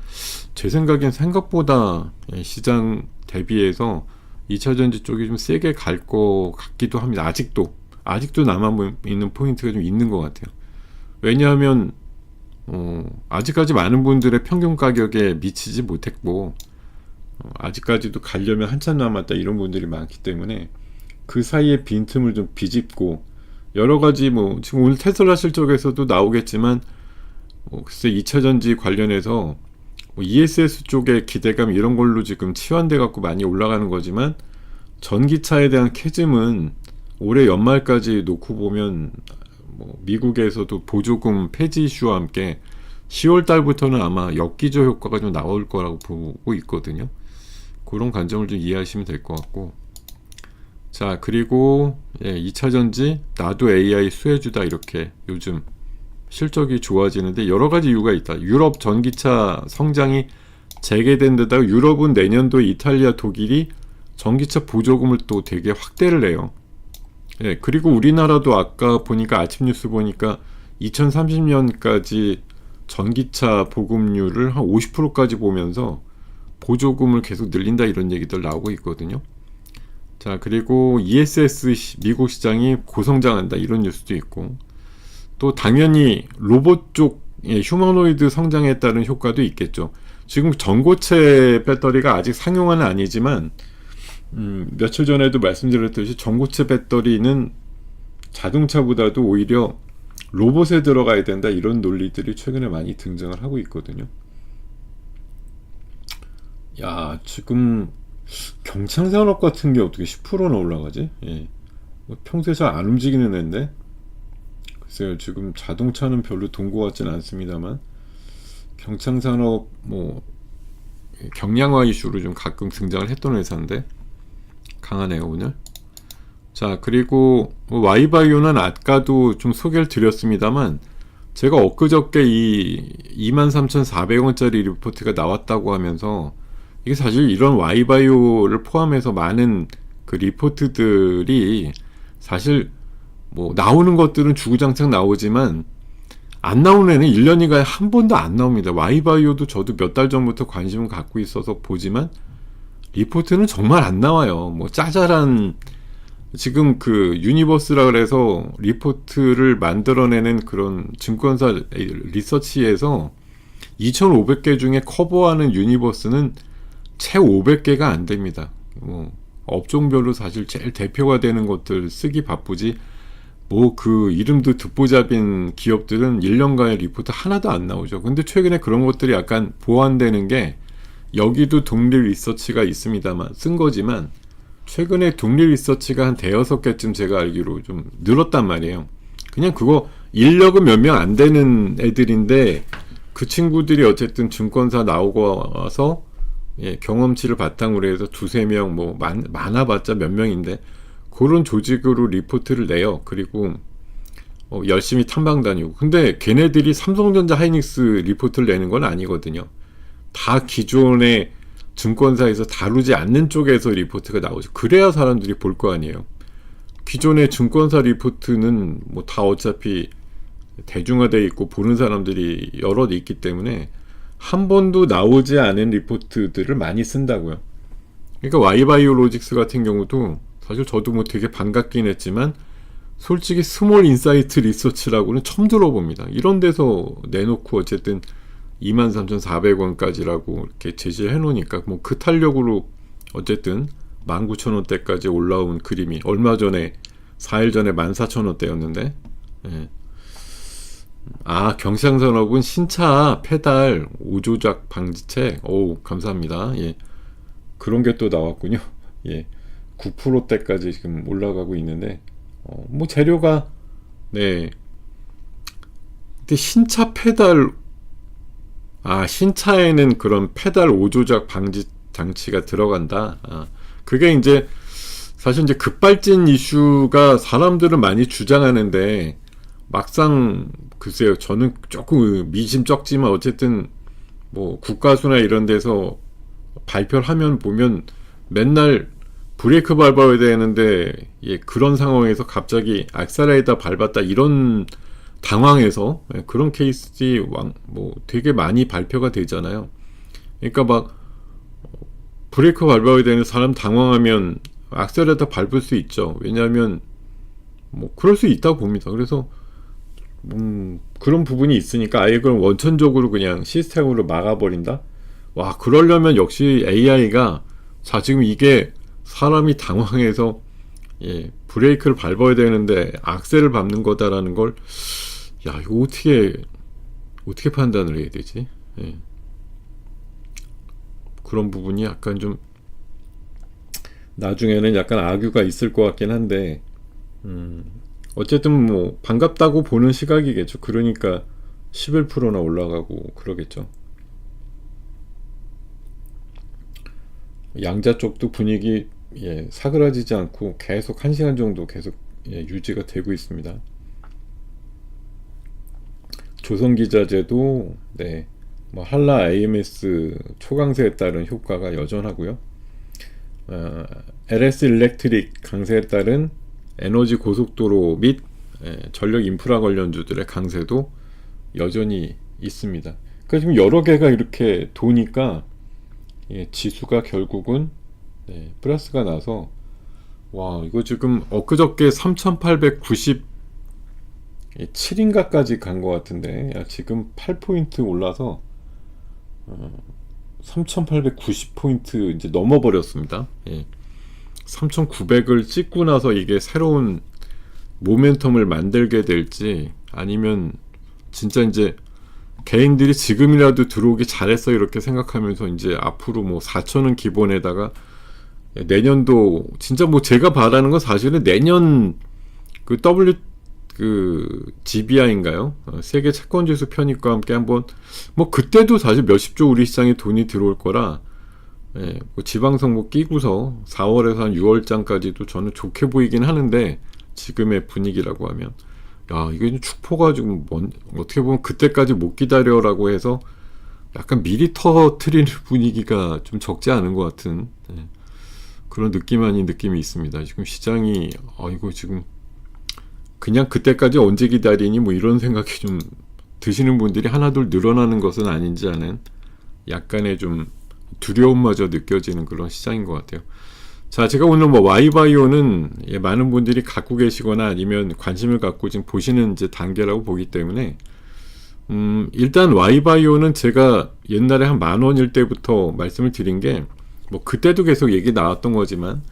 제 생각엔 생각보다 시장 대비해서 2차전지 쪽이 좀 세게 갈 것 같기도 합니다. 아직도 남아있는 포인트가 좀 있는 것 같아요. 왜냐하면 아직까지 많은 분들의 평균 가격에 미치지 못했고 아직까지도 가려면 한참 남았다 이런 분들이 많기 때문에 그 사이에 빈틈을 좀 비집고 여러가지 뭐 지금 오늘 테슬라 실적에서도 나오겠지만 글쎄 2차전지 관련해서 ESS 쪽의 기대감 이런 걸로 지금 치환돼 갖고 많이 올라가는 거지만 전기차에 대한 캐즘은 올해 연말까지 놓고 보면 뭐 미국에서도 보조금 폐지 이슈와 함께 10월 달부터는 아마 역기조 효과가 좀 나올 거라고 보고 있거든요. 그런 관점을 좀 이해하시면 될 것 같고, 자 그리고 2차전지 나도 AI 수혜주다 이렇게 요즘 실적이 좋아지는데 여러 가지 이유가 있다. 유럽 전기차 성장이 재개된 데다가 유럽은 내년도에 이탈리아, 독일이 전기차 보조금을 또 되게 확대를 해요. 그리고 우리나라도 아까 보니까 아침 뉴스 보니까 2030년까지 전기차 보급률을 한 50%까지 보면서 보조금을 계속 늘린다 이런 얘기들 나오고 있거든요. 자 그리고 ESS 미국 시장이 고성장한다 이런 뉴스도 있고, 또 당연히 로봇 쪽 휴머노이드 성장에 따른 효과도 있겠죠. 지금 전고체 배터리가 아직 상용화는 아니지만 며칠 전에도 말씀드렸듯이 전고체 배터리는 자동차보다도 오히려 로봇에 들어가야 된다 이런 논리들이 최근에 많이 등장을 하고 있거든요. 야 지금 경창산업 같은 게 어떻게 10%나 올라가지? 뭐 평소에 잘 안 움직이는 애인데 글쎄요, 지금 자동차는 별로 돈 것 같진 않습니다만 경창산업 뭐 경량화 이슈로 좀 가끔 등장을 했던 회사인데 강하네요 오늘. 자 그리고 Y바이오는 아까도 좀 소개를 드렸습니다만 제가 엊그저께 이 23,400원짜리 리포트가 나왔다고 하면서 이게 사실 이런 Y바이오를 포함해서 많은 그 리포트들이 사실 뭐 나오는 것들은 주구장창 나오지만 안 나오는 애는 1년이가 한 번도 안 나옵니다. Y바이오도 저도 몇 달 전부터 관심을 갖고 있어서 보지만 리포트는 정말 안 나와요. 뭐 짜잘한 지금 그 유니버스라 그래서 리포트를 만들어내는 그런 증권사 리서치에서 2,500개 중에 커버하는 유니버스는 채 500개가 안 됩니다. 뭐 업종별로 사실 제일 대표가 되는 것들 쓰기 바쁘지 뭐 그 이름도 듣보잡인 기업들은 1년간의 리포트 하나도 안 나오죠. 근데 최근에 그런 것들이 약간 보완되는 게 여기도 독립 리서치가 있습니다만 쓴 거지만 최근에 독립 리서치가 한 대여섯 개쯤 제가 알기로 좀 늘었단 말이에요. 그냥 그거 인력은 몇 명 안 되는 애들인데 그 친구들이 어쨌든 증권사 나오고 와서 경험치를 바탕으로 해서 두세 명 뭐 많아봤자 몇 명인데 그런 조직으로 리포트를 내요. 그리고 열심히 탐방 다니고. 근데 걔네들이 삼성전자 하이닉스 리포트를 내는 건 아니거든요. 다 기존의 증권사에서 다루지 않는 쪽에서 리포트가 나오죠. 그래야 사람들이 볼 거 아니에요. 기존의 증권사 리포트는 뭐 다 어차피 대중화되어 있고 보는 사람들이 여럿 있기 때문에 한 번도 나오지 않은 리포트들을 많이 쓴다고요. 그러니까 Y바이오로직스 같은 경우도 사실 저도 뭐 되게 반갑긴 했지만 솔직히 스몰 인사이트 리서치라고는 처음 들어봅니다. 이런 데서 내놓고 어쨌든 23,400원까지라고 이렇게 제시를 해놓으니까 뭐 그 탄력으로 어쨌든 19,000원대까지 올라온 그림이 얼마 전에 4일 전에 14,000원대였는데 경상산업은 신차 페달 5조작 방지책 감사합니다. 그런 게 또 나왔군요. 9%대까지 지금 올라가고 있는데 뭐 재료가 근데 신차 페달 신차에는 그런 페달 5조작 방지 장치가 들어간다. 그게 이제 사실 이제 급발진 이슈가 사람들은 많이 주장하는데 막상 글쎄요, 저는 조금 미심쩍지만 어쨌든 뭐 국가수나 이런 데서 발표를 하면 보면 맨날 브레이크 밟아야 되는데 그런 상황에서 갑자기 악셀레이터 밟았다 이런 당황해서 그런 케이스들이 뭐 되게 많이 발표가 되잖아요. 그러니까 막 브레이크 밟아야 되는 사람 당황하면 악셀레이터 밟을 수 있죠. 왜냐하면 뭐 그럴 수 있다고 봅니다. 그래서 그런 부분이 있으니까 아예 그럼 원천적으로 그냥 시스템으로 막아버린다? 그러려면 역시 AI가 지금 이게 사람이 당황해서 브레이크를 밟아야 되는데 악셀을 밟는 거다라는 걸 이거 어떻게 판단을 해야 되지? 그런 부분이 약간 좀 나중에는 약간 악유가 있을 것 같긴 한데 어쨌든 뭐 반갑다고 보는 시각이겠죠. 그러니까 11%나 올라가고 그러겠죠. 양자 쪽도 분위기 사그라지지 않고 계속 1시간 정도 계속 유지가 되고 있습니다. 조선기자재도 뭐 한라 AMS 초강세에 따른 효과가 여전하고요. LS 일렉트릭 강세에 따른 에너지 고속도로 및 전력 인프라 관련주들의 강세도 여전히 있습니다. 그러니까 지금 여러 개가 이렇게 도니까 지수가 결국은 플러스가 나서 와 이거 지금 엊그저께 3897인가까지 간 것 같은데 지금 8포인트 올라서 3890포인트 이제 넘어버렸습니다. 3900을 찍고 나서 이게 새로운 모멘텀을 만들게 될지 아니면 진짜 이제 개인들이 지금이라도 들어오기 잘했어 이렇게 생각하면서 이제 앞으로 뭐 4천원 기본에다가 내년도 진짜 뭐 제가 바라는 건 사실은 내년 GBI인가요? 세계 채권지수 편입과 함께 한번 뭐 그때도 사실 몇십조 우리 시장에 돈이 들어올 거라 뭐 지방선거 뭐 끼고서 4월에서 한 6월장까지도 저는 좋게 보이긴 하는데 지금의 분위기라고 하면 이게 축포가 지금 어떻게 보면 그때까지 못 기다려라고 해서 약간 미리 터트리는 분위기가 좀 적지 않은 것 같은 그런 느낌 아닌 느낌이 있습니다. 지금 시장이 이거 지금 그냥 그때까지 언제 기다리니 뭐 이런 생각이 좀 드시는 분들이 하나둘 늘어나는 것은 아닌지 하는 약간의 좀 두려움마저 느껴지는 그런 시장인 것 같아요. 자, 제가 오늘 뭐 Y바이오는 많은 분들이 갖고 계시거나 아니면 관심을 갖고 지금 보시는 이제 단계라고 보기 때문에 일단 Y바이오는 제가 옛날에 한 10,000원일 때부터 말씀을 드린 게 뭐 그때도 계속 얘기 나왔던 거지만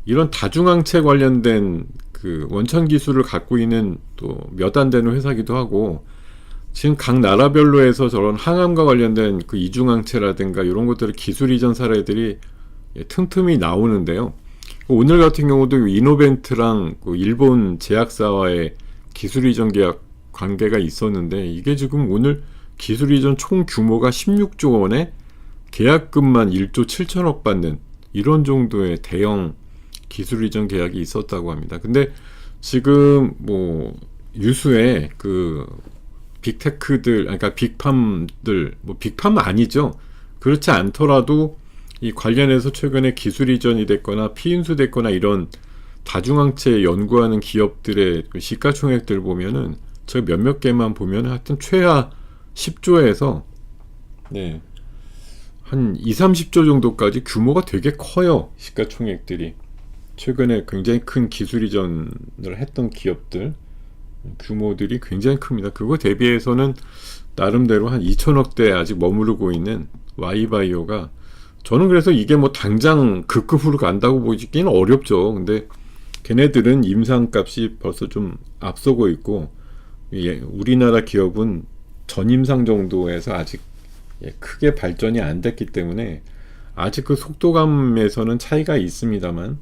이런 다중항체 관련된 그 원천 기술을 갖고 있는 또 몇 안 되는 회사기도 하고 지금 각 나라별로 해서 저런 항암과 관련된 그 이중항체라든가 이런 것들을 기술 이전 사례들이 틈틈이 나오는데요. 오늘 같은 경우도 이노벤트랑 그 일본 제약사와의 기술 이전 계약 관계가 있었는데 이게 지금 오늘 기술 이전 총 규모가 16조 원에 계약금만 1조 7천억 받는 이런 정도의 대형 기술 이전 계약이 있었다고 합니다. 근데 지금 뭐 유수의 그 빅테크들, 그러니까 빅팜들, 뭐 빅팜은 아니죠. 그렇지 않더라도 이 관련해서 최근에 기술 이전이 됐거나 피인수 됐거나 이런 다중항체 연구하는 기업들의 시가총액들 보면은 저 몇몇 개만 보면 하여튼 최하 10조에서 한 20-30조 정도까지 규모가 되게 커요. 시가총액들이. 최근에 굉장히 큰 기술 이전을 했던 기업들 규모들이 굉장히 큽니다. 그거 대비해서는 나름대로 한 2천억대에 아직 머무르고 있는 Y바이오가 저는 그래서 이게 뭐 당장 그 급으로 간다고 보기는 어렵죠. 근데 걔네들은 임상값이 벌써 좀 앞서고 있고 우리나라 기업은 전임상 정도에서 아직 크게 발전이 안 됐기 때문에 아직 그 속도감에서는 차이가 있습니다만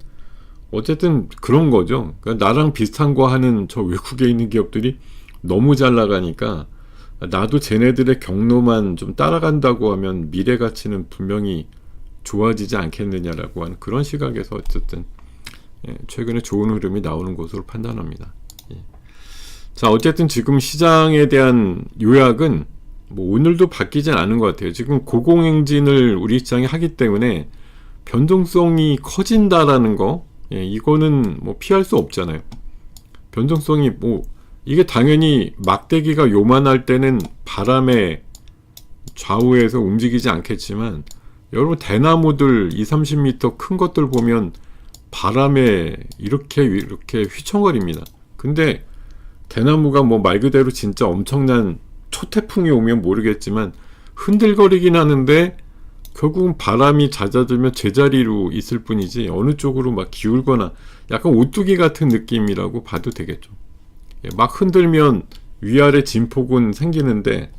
어쨌든 그런 거죠. 그러니까 나랑 비슷한 거 하는 저 외국에 있는 기업들이 너무 잘 나가니까 나도 쟤네들의 경로만 좀 따라간다고 하면 미래 가치는 분명히 좋아지지 않겠느냐라고 하는 그런 시각에서 어쨌든 최근에 좋은 흐름이 나오는 것으로 판단합니다. 자, 어쨌든 지금 시장에 대한 요약은 뭐 오늘도 바뀌진 않은 것 같아요. 지금 고공행진을 우리 시장이 하기 때문에 변동성이 커진다라는 거 이거는 뭐 피할 수 없잖아요. 변동성이 뭐 이게 당연히 막대기가 요만할 때는 바람에 좌우에서 움직이지 않겠지만 여러분 대나무들 20-30m 큰 것들 보면 바람에 이렇게 휘청거립니다. 근데 대나무가 뭐 말 그대로 진짜 엄청난 초태풍이 오면 모르겠지만 흔들거리긴 하는데 결국은 바람이 잦아들면 제자리로 있을 뿐이지 어느 쪽으로 막 기울거나 약간 오뚜기 같은 느낌이라고 봐도 되겠죠. 막 흔들면 위아래 진폭은 생기는데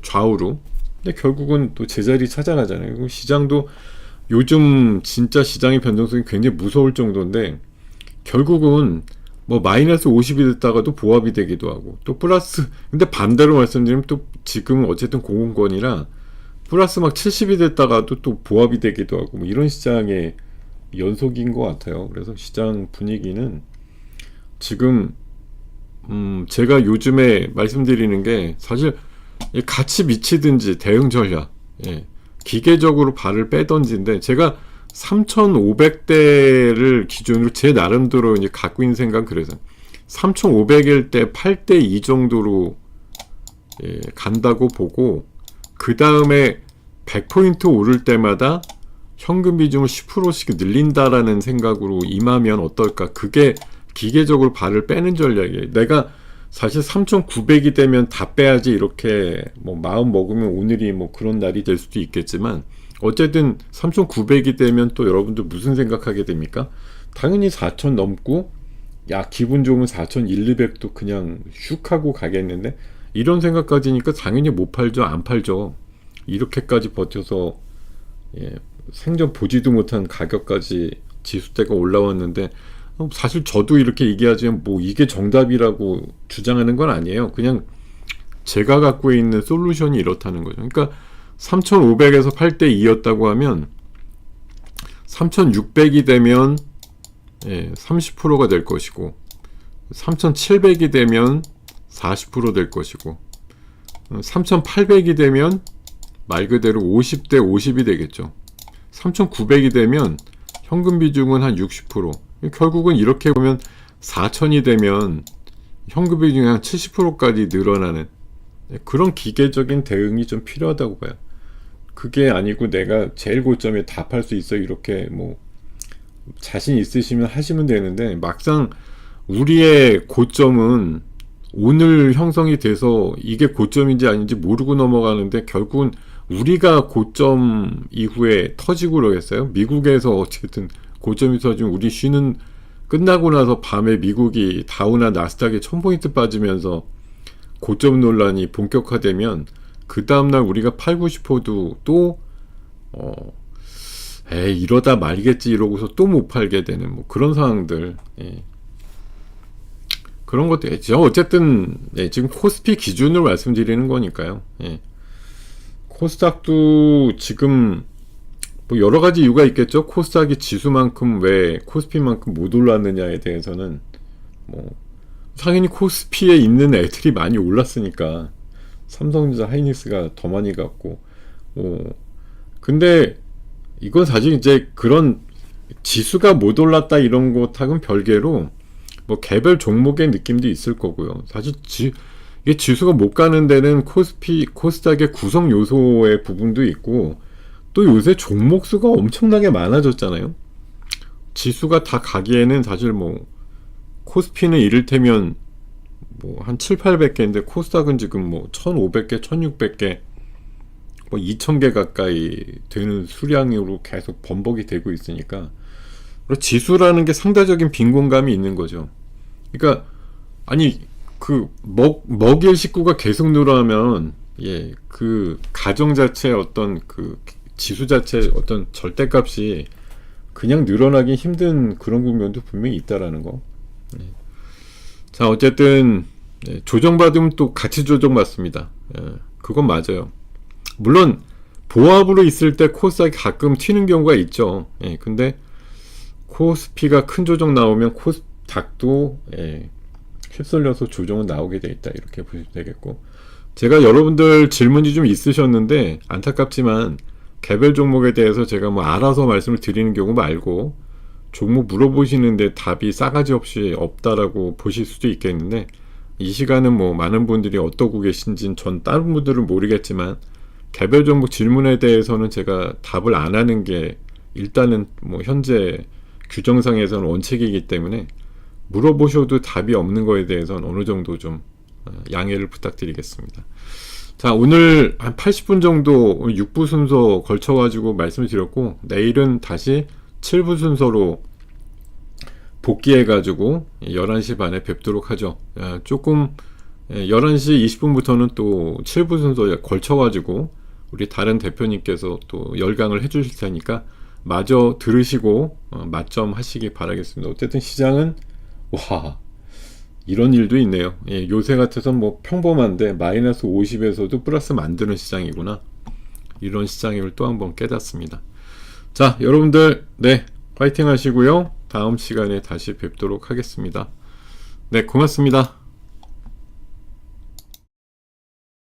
좌우로 근데 결국은 또 제자리 찾아가잖아요. 시장도 요즘 진짜 시장의 변동성이 굉장히 무서울 정도인데 결국은 뭐 마이너스 50이 됐다가도 보합이 되기도 하고 또 플러스, 근데 반대로 말씀드리면 또 지금 어쨌든 공공권이라 플러스 막 70이 됐다가도 또 보합이 되기도 하고 뭐 이런 시장의 연속인 것 같아요. 그래서 시장 분위기는 지금 제가 요즘에 말씀드리는 게 사실 같이 미치든지 대응 전략, 예, 기계적으로 발을 빼던지인데 제가 3,500대를 기준으로 제 나름대로 이제 갖고 있는 생각, 그래서 3,500일 때 8대 2 정도로 간다고 보고 그 다음에 100포인트 오를 때마다 현금 비중을 10%씩 늘린다라는 생각으로 임하면 어떨까. 그게 기계적으로 발을 빼는 전략이에요. 내가 사실 3,900이 되면 다 빼야지 이렇게 뭐 마음 먹으면 오늘이 뭐 그런 날이 될 수도 있겠지만 어쨌든 3,900이 되면 또 여러분들 무슨 생각하게 됩니까? 당연히 4,000 넘고 야 기분 좋으면 4,100~200도 그냥 슉 하고 가겠는데 이런 생각까지니까 당연히 못 팔죠. 안 팔죠. 이렇게까지 버텨서 생전 보지도 못한 가격까지 지수대가 올라왔는데 사실 저도 이렇게 얘기하지만 뭐 이게 정답이라고 주장하는 건 아니에요. 그냥 제가 갖고 있는 솔루션이 이렇다는 거죠. 그러니까 3,500에서 8대 2였다고 하면 3,600이 되면 30%가 될 것이고 3,700이 되면 40% 될 것이고 3,800이 되면 말 그대로 50대 50이 되겠죠. 3,900이 되면 현금 비중은 한 60%. 결국은 이렇게 보면 4,000이 되면 현금 비중이 한 70%까지 늘어나는 그런 기계적인 대응이 좀 필요하다고 봐요. 그게 아니고 내가 제일 고점에 다 팔 수 있어 이렇게 뭐 자신 있으시면 하시면 되는데 막상 우리의 고점은 오늘 형성이 돼서 이게 고점인지 아닌지 모르고 넘어가는데 결국은 우리가 고점 이후에 터지고 그러겠어요. 미국에서 어쨌든 고점이 터지면 우리 쉬는 끝나고 나서 밤에 미국이 다우나 나스닥이 1000포인트 빠지면서 고점 논란이 본격화되면 그 다음날 우리가 팔고 싶어도 또 에이 이러다 말겠지 이러고서 또 못 팔게 되는 뭐 그런 상황들, 그런 것도 있죠. 어쨌든 지금 코스피 기준으로 말씀드리는 거니까요. 코스닥도 지금 뭐 여러 가지 이유가 있겠죠. 코스닥이 지수만큼 왜 코스피만큼 못 올랐느냐에 대해서는 뭐 당연히 코스피에 있는 애들이 많이 올랐으니까 삼성전자, 하이닉스가 더 많이 갔고 근데 이건 사실 이제 그런 지수가 못 올랐다 이런 것하고는 별개로 뭐 개별 종목의 느낌도 있을 거고요. 사실 이게 지수가 못 가는 데는 코스닥의 구성 요소의 부분도 있고 또 요새 종목 수가 엄청나게 많아졌잖아요. 지수가 다 가기에는 사실 뭐 코스피는 이를테면 뭐 한 700~800개인데 코스닥은 지금 뭐 1500개, 1600개, 뭐 2000개 가까이 되는 수량으로 계속 번복이 되고 있으니까 지수라는 게 상대적인 빈곤감이 있는 거죠. 그러니까 아니 그 먹일 식구가 계속 늘어나면 그 가정 자체의 어떤 그 지수 자체의 어떤 절대값이 그냥 늘어나기 힘든 그런 국면도 분명히 있다라는 거. 자 어쨌든 조정받으면 또 같이 조정받습니다. 그건 맞아요. 물론 보합으로 있을 때 코스닥이 가끔 튀는 경우가 있죠. 근데 코스피가 큰 조정 나오면 코스닥도 휩쓸려서 조정은 나오게 돼 있다 이렇게 보시면 되겠고, 제가 여러분들 질문이 좀 있으셨는데 안타깝지만 개별 종목에 대해서 제가 뭐 알아서 말씀을 드리는 경우 말고 종목 물어보시는데 답이 싸가지 없이 없다라고 보실 수도 있겠는데 이 시간은 뭐 많은 분들이 어떠고 계신지는 전 다른 분들은 모르겠지만 개별 종목 질문에 대해서는 제가 답을 안 하는 게 일단은 뭐 현재 규정상에서는 원칙이기 때문에 물어보셔도 답이 없는 거에 대해서는 어느 정도 좀 양해를 부탁드리겠습니다. 자 오늘 한 80분 정도 6부 순서 걸쳐가지고 말씀을 드렸고 내일은 다시 7부 순서로 복귀해가지고 11시 반에 뵙도록 하죠. 조금 11시 20분부터는 또 7부 순서에 걸쳐가지고 우리 다른 대표님께서 또 열강을 해주실 테니까 마저 들으시고 맞점 하시기 바라겠습니다. 어쨌든 시장은 이런 일도 있네요. 예, 요새 같아서 뭐 평범한데 마이너스 50에서도 플러스 만드는 시장이구나. 이런 시장임을 또 한번 깨닫습니다. 자, 여러분들, 네, 화이팅 하시고요. 다음 시간에 다시 뵙도록 하겠습니다. 네, 고맙습니다.